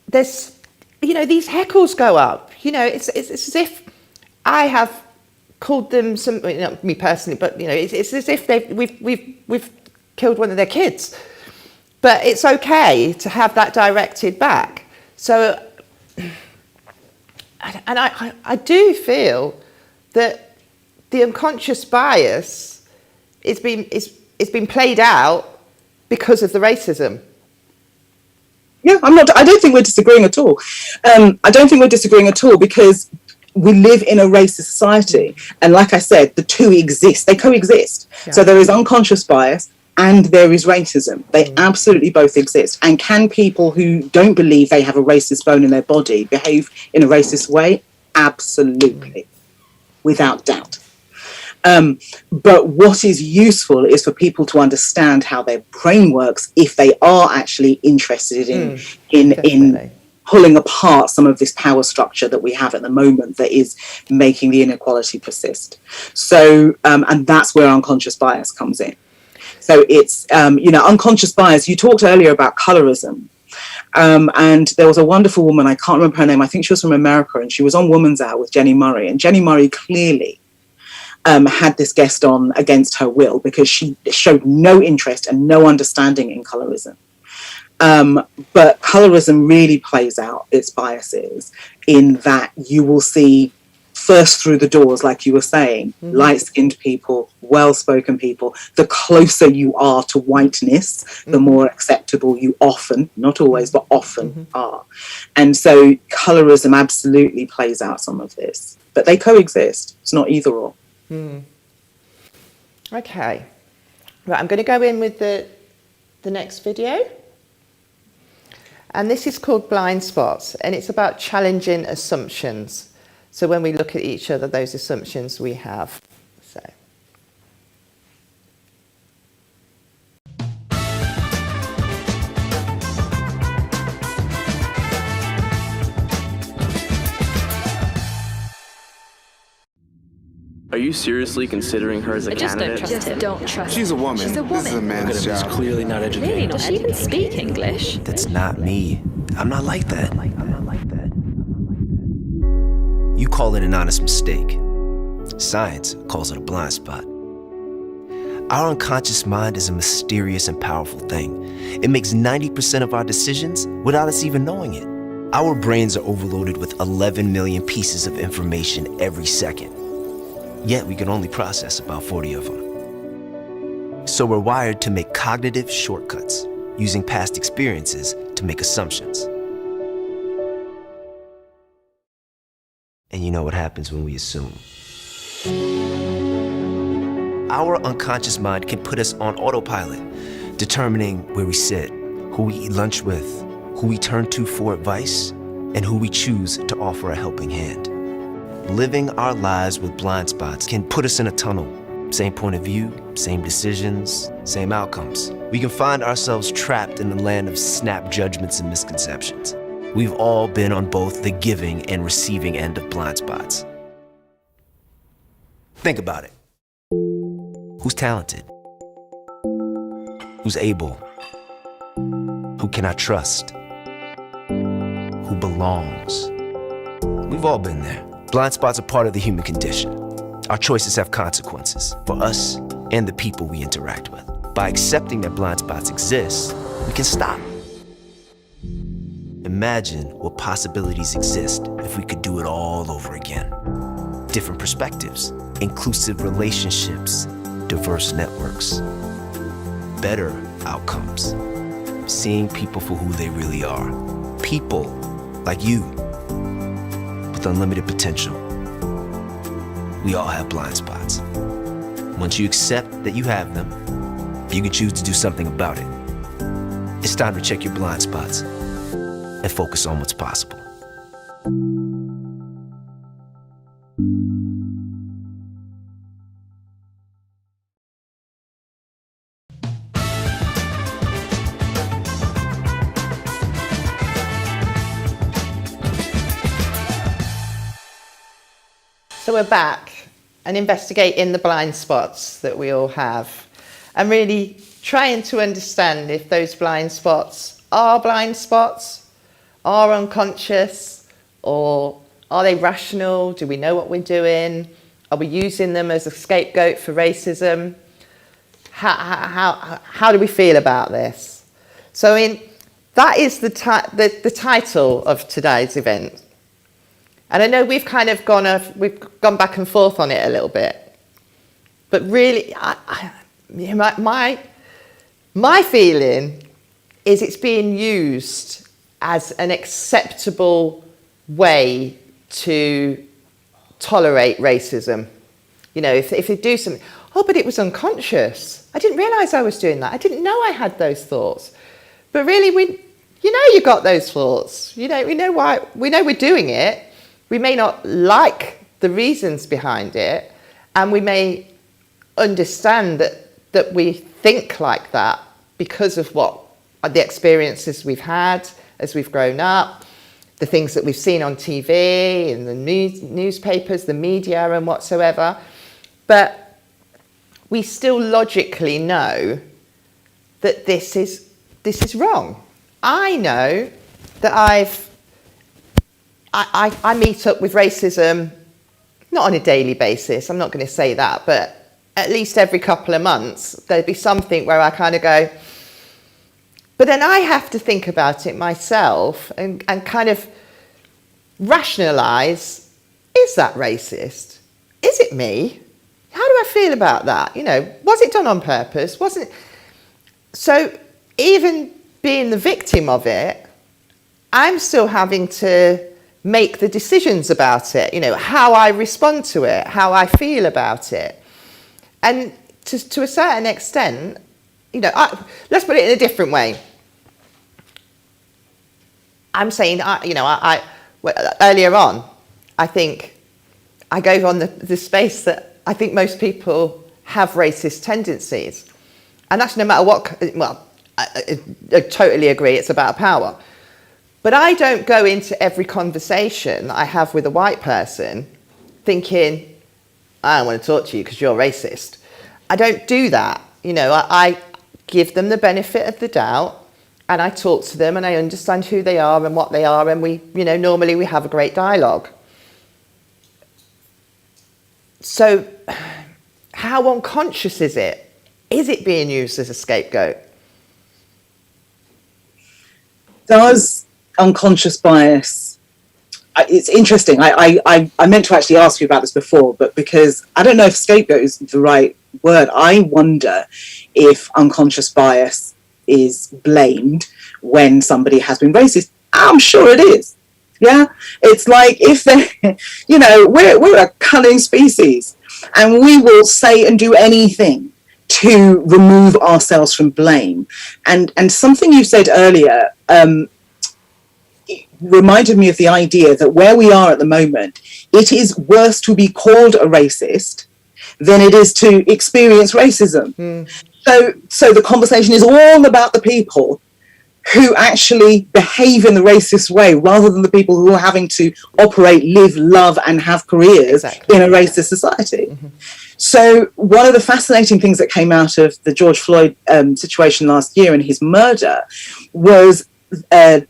there's, you know, these heckles go up. You know, it's as if I have called them some, not me personally, but you know, it's as if we've killed one of their kids. But it's okay to have that directed back. So, and I do feel that the unconscious bias it's been played out because of the racism. Yeah, I don't think we're disagreeing at all. I don't think we're disagreeing at all, because we live in a racist society. And like I said, the two exist, they coexist. Yeah. So there is unconscious bias and there is racism. They absolutely both exist. And can people who don't believe they have a racist bone in their body behave in a racist way? Absolutely, without doubt. But what is useful is for people to understand how their brain works if they are actually interested in pulling apart some of this power structure that we have at the moment that is making the inequality persist. So, and that's where unconscious bias comes in. So it's, you know, unconscious bias. You talked earlier about colorism. And there was a wonderful woman, I can't remember her name, I think she was from America, and she was on Woman's Hour with Jenny Murray. And Jenny Murray clearly had this guest on against her will, because she showed no interest and no understanding in colorism. But colorism really plays out its biases in that you will see first through the doors, like you were saying, light-skinned people, well-spoken people. The closer you are to whiteness, the more acceptable you often, not always, but often are. And so colorism absolutely plays out some of this, but they coexist. It's not either or. Okay, right, I'm going to go in with the next video, and this is called Blind Spots, and it's about challenging assumptions. So when we look at each other, those assumptions we have. So. Are you seriously considering her as a candidate? Just don't trust her. She's a woman. She's a woman. This is a man's job. She's clearly not educated. Really not. Does she even speak English? That's not me. I'm not like that. You call it an honest mistake. Science calls it a blind spot. Our unconscious mind is a mysterious and powerful thing. It makes 90% of our decisions without us even knowing it. Our brains are overloaded with 11 million pieces of information every second. Yet we can only process about 40 of them. So we're wired to make cognitive shortcuts, using past experiences to make assumptions. And you know what happens when we assume. Our unconscious mind can put us on autopilot, determining where we sit, who we eat lunch with, who we turn to for advice, and who we choose to offer a helping hand. Living our lives with blind spots can put us in a tunnel. Same point of view, same decisions, same outcomes. We can find ourselves trapped in the land of snap judgments and misconceptions. We've all been on both the giving and receiving end of blind spots. Think about it. Who's talented? Who's able? Who can I trust? Who belongs? We've all been there. Blind spots are part of the human condition. Our choices have consequences for us and the people we interact with. By accepting that blind spots exist, we can stop. Imagine what possibilities exist if we could do it all over again. Different perspectives, inclusive relationships, diverse networks, better outcomes, seeing people for who they really are. People like you, with unlimited potential. We all have blind spots. Once you accept that you have them, you can choose to do something about it. It's time to check your blind spots and focus on what's possible. So we're back and investigating the blind spots that we all have and really trying to understand if those blind spots are unconscious, or are they rational? Do we know what we're doing? Are we using them as a scapegoat for racism? How do we feel about this? So that is the title of today's event. And I know we've kind of gone back and forth on it a little bit. But really, my feeling is it's being used as an acceptable way to tolerate racism. You know, if they do something, oh, but it was unconscious. I didn't realise I was doing that. I didn't know I had those thoughts. But really, you got those thoughts. We know why. We know we're doing it. We may not like the reasons behind it, and we may understand that we think like that because of the experiences we've had as we've grown up, the things that we've seen on TV and the newspapers, the media and whatsoever. But we still logically know that this is wrong. I know that I meet up with racism, not on a daily basis, I'm not going to say that, but at least every couple of months, there'd be something where I kind of go, but then I have to think about it myself and kind of rationalise, is that racist? Is it me? How do I feel about that? Was it done on purpose? Wasn't it? So even being the victim of it, I'm still having to make the decisions about it, how I respond to it, how I feel about it. And to a certain extent, let's put it in a different way. I'm saying, earlier on, I think I go on the space that I think most people have racist tendencies. And that's no matter what, I totally agree, it's about power. But I don't go into every conversation I have with a white person thinking, I don't want to talk to you because you're racist. I don't do that. I give them the benefit of the doubt and I talk to them and I understand who they are and what they are, and we, normally we have a great dialogue. So how unconscious is it? Is it being used as a scapegoat? Does unconscious bias, it's interesting. I meant to actually ask you about this before, but because I don't know if scapegoat is the right word, I wonder if unconscious bias is blamed when somebody has been racist. I'm sure it is. Yeah, it's like if they, we're a cunning species and we will say and do anything to remove ourselves from blame. And something you said earlier reminded me of the idea that where we are at the moment, it is worse to be called a racist than it is to experience racism. So the conversation is all about the people who actually behave in the racist way rather than the people who are having to operate, live, love and have careers in a racist society. So one of the fascinating things that came out of the George Floyd situation last year and his murder was a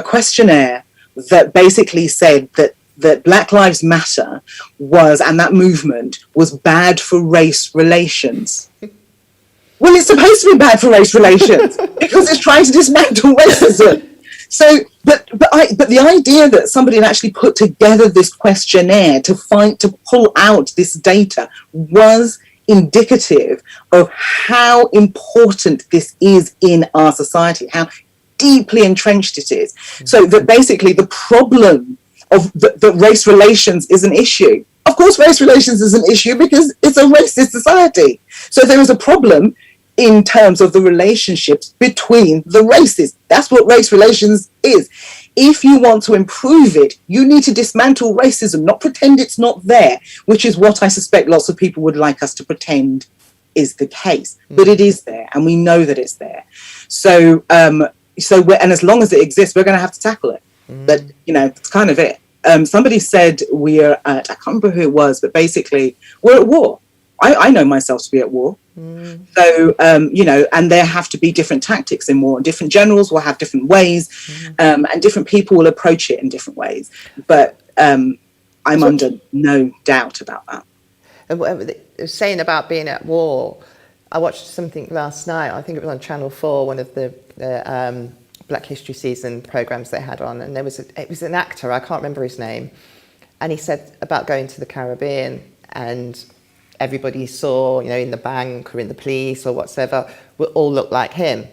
questionnaire that basically said that Black Lives Matter and that movement was bad for race relations. Well, it's supposed to be bad for race relations because it's trying to dismantle racism. So, but the idea that somebody had actually put together this questionnaire to pull out this data was indicative of how important this is in our society, how deeply entrenched it is. So that basically the problem of that race relations is an issue. Of course, race relations is an issue because it's a racist society. So there is a problem in terms of the relationships between the races. That's what race relations is. If you want to improve it, you need to dismantle racism, not pretend it's not there, which is what I suspect lots of people would like us to pretend is the case. But it is there, and we know that it's there. So, and as long as it exists, we're going to have to tackle it. But, that's kind of it. somebody said we are at, I can't remember who it was, but basically we're at war. I know myself to be at war. So, and there have to be different tactics in war. Different generals will have different ways, and different people will approach it in different ways. But I'm under no doubt about that. And what they were saying about being at war, I watched something last night, I think it was on Channel 4, one of the Black History Season programmes they had on, and it was an actor, I can't remember his name, and he said about going to the Caribbean, and everybody he saw, in the bank or in the police or whatsoever, would all look like him.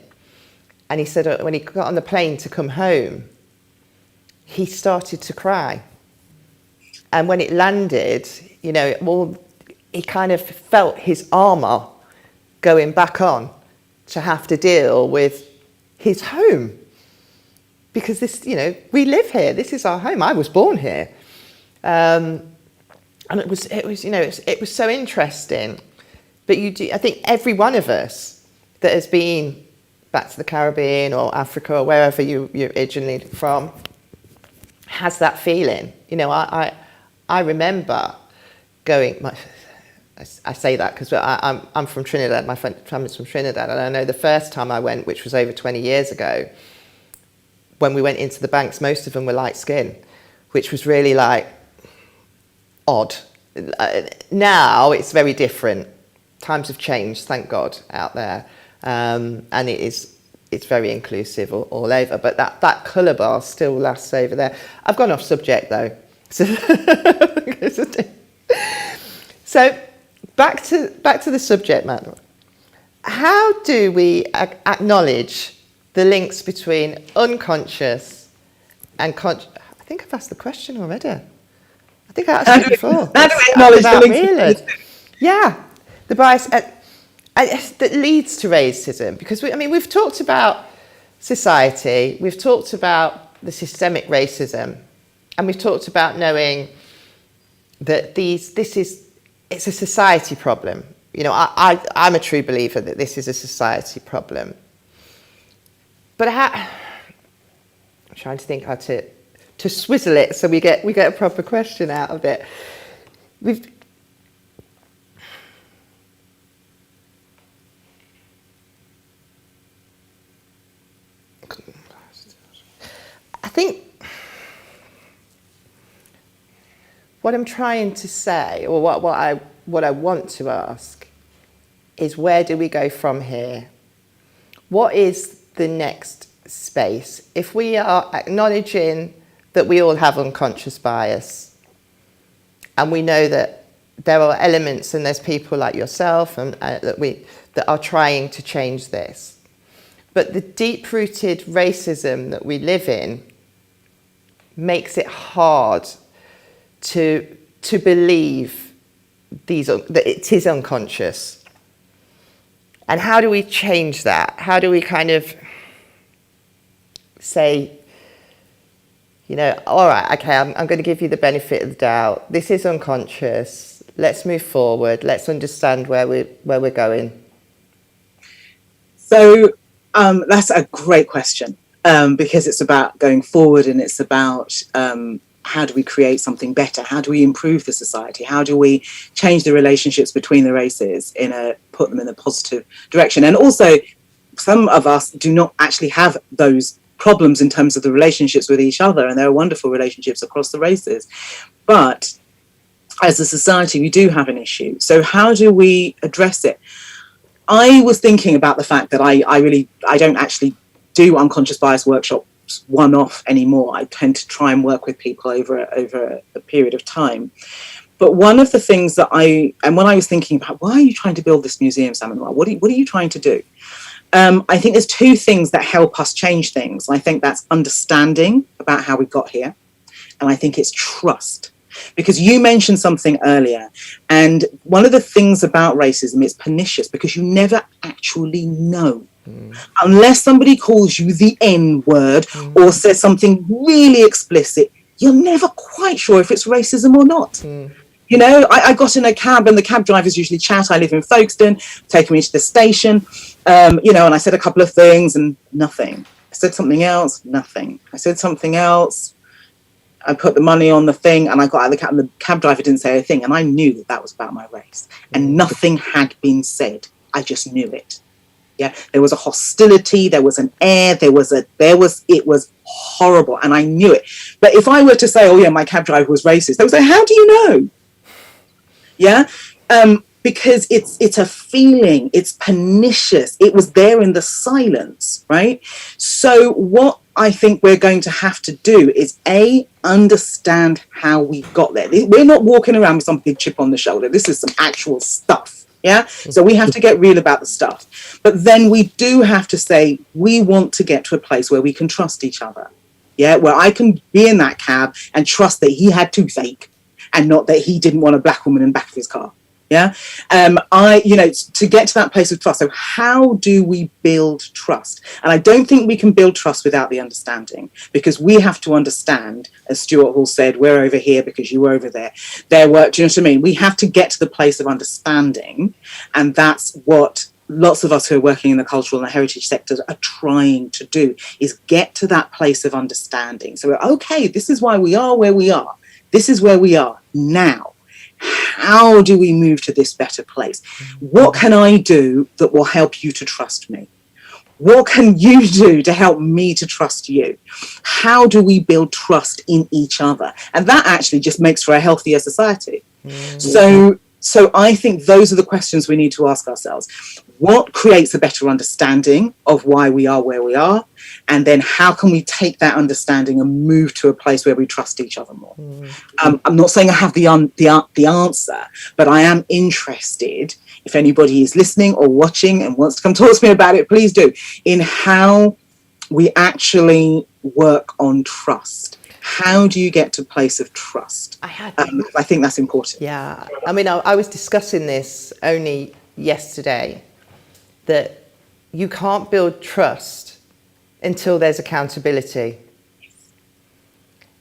And he said when he got on the plane to come home, he started to cry. And when it landed, he kind of felt his armour going back on to have to deal with his home. Because this, we live here. This is our home. I was born here. And it was so interesting. But I think every one of us that has been back to the Caribbean or Africa or wherever you're originally from has that feeling. I remember going. I say that because I'm from Trinidad. My family's from Trinidad, and I know the first time I went, which was over 20 years ago, when we went into the banks, most of them were light skin, which was really like odd. Now it's very different. Times have changed, thank God, out there, and it's very inclusive all over. But that colour bar still lasts over there. I've gone off subject though. So back to the subject matter. How do we acknowledge the links between unconscious and conscious? I think I've asked the question already. I think I asked it before. How do we acknowledge the links? Really? Yeah, the bias that leads to racism. Because we've talked about society, we've talked about the systemic racism, and we've talked about knowing that it's a society problem. I'm a true believer that this is a society problem. But I'm trying to think how to swizzle it so we get a proper question out of it. I think what I'm trying to say, or what I want to ask, is where do we go from here? What is the next space? If we are acknowledging that we all have unconscious bias, and we know that there are elements and there's people like yourself and that are trying to change this, but the deep-rooted racism that we live in makes it hard to believe that it is unconscious. And how do we change that? How do we kind of say, all right, okay, I'm going to give you the benefit of the doubt. This is unconscious. Let's move forward. Let's understand where we're going. So that's a great question, because it's about going forward, and it's about how do we create something better? How do we improve the society? How do we change the relationships between the races put them in a positive direction? And also, some of us do not actually have those problems in terms of the relationships with each other, and there are wonderful relationships across the races. But as a society, we do have an issue. So how do we address it? I was thinking about the fact that I don't actually do unconscious bias workshops one-off anymore. I tend to try and work with people over a period of time. But one of the things that when I was thinking about, why are you trying to build this museum, Samenua? What are you trying to do? I think there's two things that help us change things. I think that's understanding about how we got here, and I think it's trust. Because you mentioned something earlier, and one of the things about racism is pernicious, because you never actually know. Unless somebody calls you the N-word or says something really explicit, you're never quite sure if it's racism or not. I got in a cab, and the cab drivers usually chat. I live in Folkestone, taking me to the station, and I said a couple of things and nothing. I said something else, nothing. I said something else, I put the money on the thing, and I got out of the cab, and the cab driver didn't say a thing. And I knew that that was about my race, and nothing had been said. I just knew it. Yeah, there was a hostility, there was an air, it was horrible, and I knew it. But if I were to say, oh yeah, my cab driver was racist, they would say, how do you know? Yeah, because it's a feeling, it's pernicious, it was there in the silence, right? So what I think we're going to have to do is understand how we got there. We're not walking around with some big chip on the shoulder. This is some actual stuff. Yeah, so we have to get real about the stuff. But then we do have to say, we want to get to a place where we can trust each other. Yeah, where I can be in that cab and trust that he had toothache and not that he didn't want a black woman in the back of his car. Yeah, to get to that place of trust. So how do we build trust? And I don't think we can build trust without the understanding, because we have to understand, as Stuart Hall said, we're over here because you were over there. Do you know what I mean? We have to get to the place of understanding, and that's what lots of us who are working in the cultural and the heritage sectors are trying to do, is get to that place of understanding. So, okay, this is why we are where we are. This is where we are now. How do we move to this better place? What can I do that will help you to trust me? What can you do to help me to trust you? How do we build trust in each other? And that actually just makes for a healthier society. So I think those are the questions we need to ask ourselves. What creates a better understanding of why we are where we are? And then how can we take that understanding and move to a place where we trust each other more? I'm not saying I have the answer, but I am interested, if anybody is listening or watching and wants to come talk to me about it, please do, in how we actually work on trust. How do you get to a place of trust? I think that's important. Yeah, I mean, I was discussing this only yesterday, that you can't build trust until there's accountability.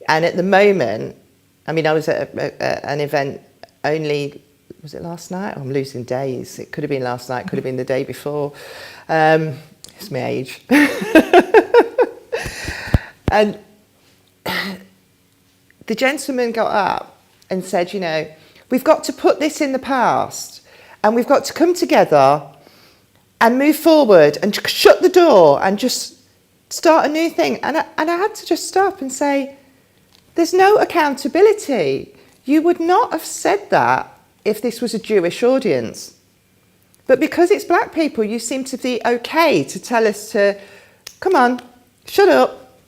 And at the moment, I mean, I was at an event only, was it last night? Oh, I'm losing days. It could have been last night, could have been the day before. It's my age. And the gentleman got up and said, you know, we've got to put this in the past, and we've got to come together and move forward and shut the door and just start a new thing. And I had to just stop and say, there's no accountability. You would not have said that if this was a Jewish audience. But because it's black people, you seem to be okay to tell us to, come on, shut up,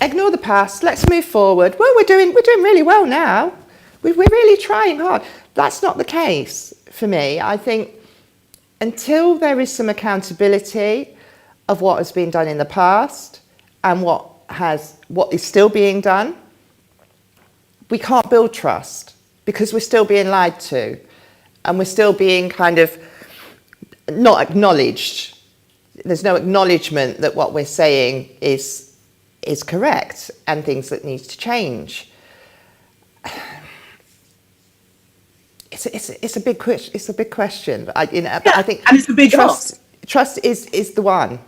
ignore the past, let's move forward. Well, we're doing really well now. We're really trying hard. That's not the case for me. I think until there is some accountability of what has been done in the past and what is still being done, we can't build trust, because we're still being lied to and we're still being kind of not acknowledged. There's no acknowledgement that what we're saying is correct and things that need to change. It's a big question. It's a big question. I think, and it's a big ask. Trust is the one.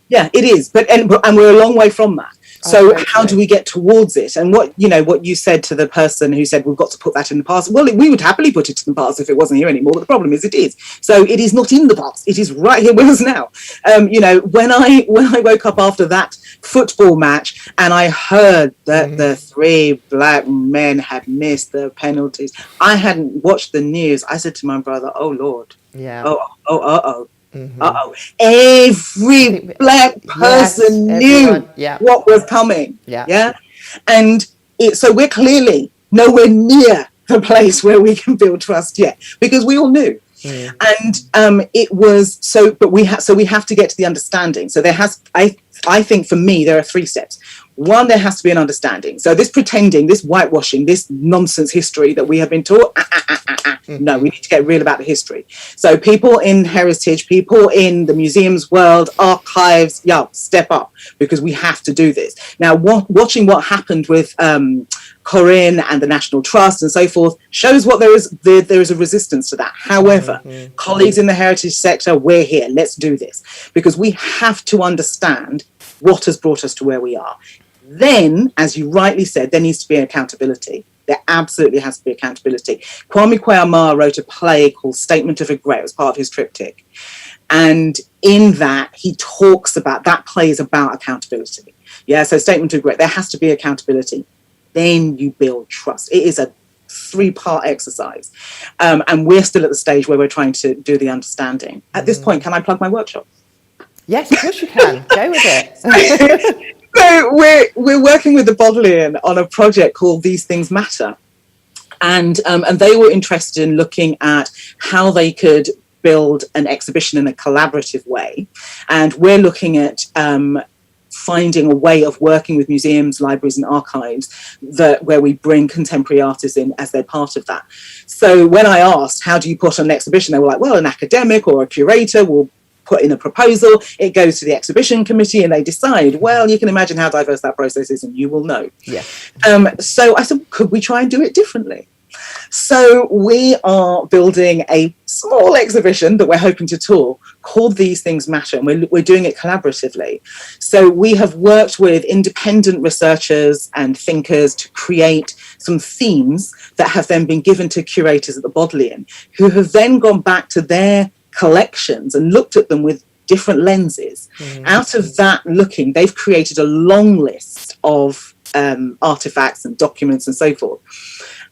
Yeah, it is. But we're a long way from that. So how do we get towards it? And what you said to the person who said we've got to put that in the past. Well, we would happily put it in the past if it wasn't here anymore. But the problem is it is. So it is not in the past. It is right here with us now. When I woke up after that football match and I heard that the 3 black men had missed the penalties, I hadn't watched the news. I said to my brother, "Oh Lord, yeah, every black person knew what was coming." Yeah. And so we're clearly nowhere near the place where we can build trust yet, because we all knew. And it was so, but we have to get to the understanding. So I think for me, there are 3 steps. One, there has to be an understanding. So this pretending, this whitewashing, this nonsense history that we have been taught, no, we need to get real about the history. So people in heritage, people in the museums world, archives, step up, because we have to do this. Now, watching what happened with Corinne and the National Trust and so forth shows what there is a resistance to that. However, colleagues in the heritage sector, we're here. Let's do this, because we have to understand what has brought us to where we are. Then, as you rightly said, there needs to be accountability. There absolutely has to be accountability. Kwame Kwei-Armah wrote a play called Statement of Regret. It was part of his triptych. And in that, he talks about, that play is about accountability. Yeah, so Statement of Regret, there has to be accountability. Then you build trust. It is a 3-part exercise. And we're still at the stage where we're trying to do the understanding. At this point, can I plug my workshop? Yes, of course you can. Go with it. So we're working with the Bodleian on a project called These Things Matter. And they were interested in looking at how they could build an exhibition in a collaborative way. And we're looking at finding a way of working with museums, libraries and archives where we bring contemporary artists in as they're part of that. So when I asked, how do you put on an exhibition? They were like, well, an academic or a curator will put in a proposal, it goes to the exhibition committee and they decide. Well, you can imagine how diverse that process is and you will know. Yeah. So I said, could we try and do it differently? So we are building a small exhibition that we're hoping to tour called These Things Matter, and we're doing it collaboratively. So we have worked with independent researchers and thinkers to create some themes that have then been given to curators at the Bodleian, who have then gone back to their collections and looked at them with different lenses. Out of that looking, they've created a long list of artifacts and documents and so forth.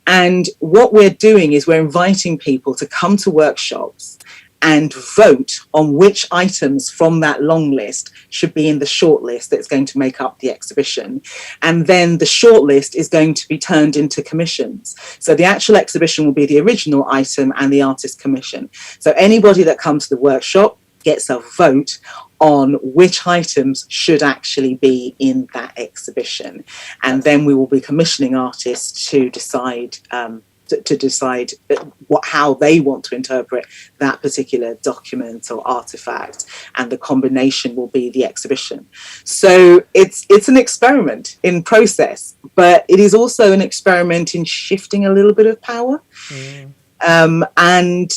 And what we're doing is we're inviting people to come to workshops and vote on which items from that long list should be in the short list that's going to make up the exhibition. And then the short list is going to be turned into commissions. So the actual exhibition will be the original item and the artist commission. So anybody that comes to the workshop gets a vote on which items should actually be in that exhibition. And then we will be commissioning artists to decide how they want to interpret that particular document or artifact, and the combination will be the exhibition. So it's an experiment in process, but it is also an experiment in shifting a little bit of power. And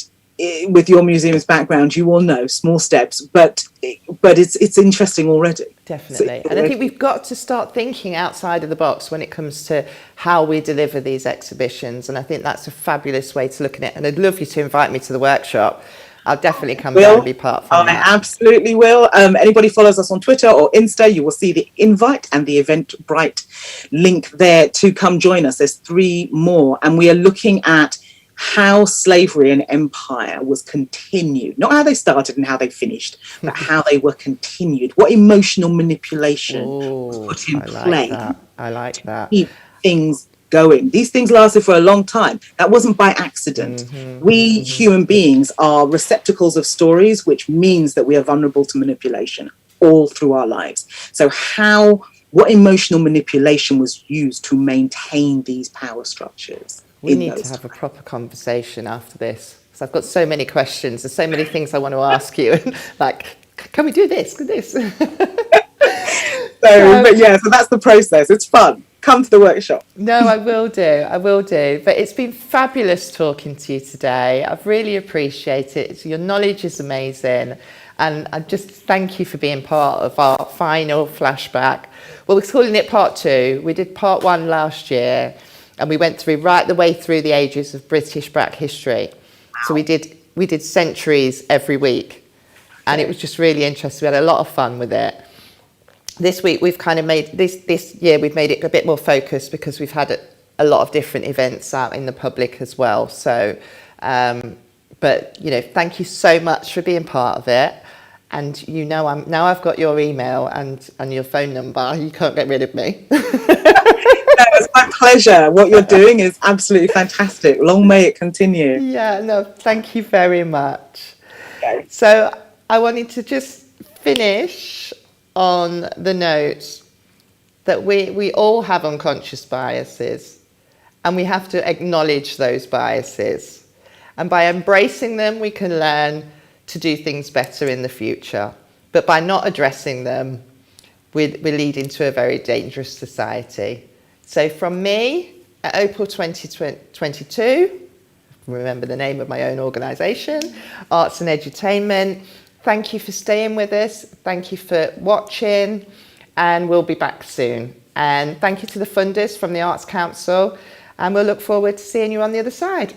with your museum's background, you will know small steps, but it's interesting already. Definitely. And I think we've got to start thinking outside of the box when it comes to how we deliver these exhibitions. And I think that's a fabulous way to look at it. And I'd love you to invite me to the workshop. I'll definitely come down and be part of that. I absolutely will. Anybody follows us on Twitter or Insta, you will see the invite and the Eventbrite link there to come join us. There's 3 more. And we are looking at how slavery and empire was continued, not how they started and how they finished, but how they were continued, what emotional manipulation was put in play. I like that. Keep things going. These things lasted for a long time. That wasn't by accident. We human beings are receptacles of stories, which means that we are vulnerable to manipulation all through our lives. So what emotional manipulation was used to maintain these power structures? We need to have a proper conversation after this, because I've got so many questions. There's so many things I want to ask you. Like, can we do this? Do this? So that's the process. It's fun. Come to the workshop. No, I will do. But it's been fabulous talking to you today. I've really appreciated it. Your knowledge is amazing. And I just thank you for being part of our final flashback. Well, we're calling it part 2. We did part 1 last year. And we went right the way through the ages of British Black history. So we did centuries every week. And it was just really interesting. We had a lot of fun with it. This week we've kind of made, this year we've made it a bit more focused, because we've had a lot of different events out in the public as well. So, but thank you so much for being part of it. And now I've got your email and your phone number. You can't get rid of me. No, it's my pleasure. What you're doing is absolutely fantastic. Long may it continue. Yeah, no, thank you very much. Okay. So I wanted to just finish on the note that we all have unconscious biases, and we have to acknowledge those biases. And by embracing them, we can learn to do things better in the future. But by not addressing them, we're leading to a very dangerous society. So from me at Opal 2022, remember the name of my own organisation, Arts and Edutainment, thank you for staying with us. Thank you for watching, and we'll be back soon. And thank you to the funders from the Arts Council, and we'll look forward to seeing you on the other side.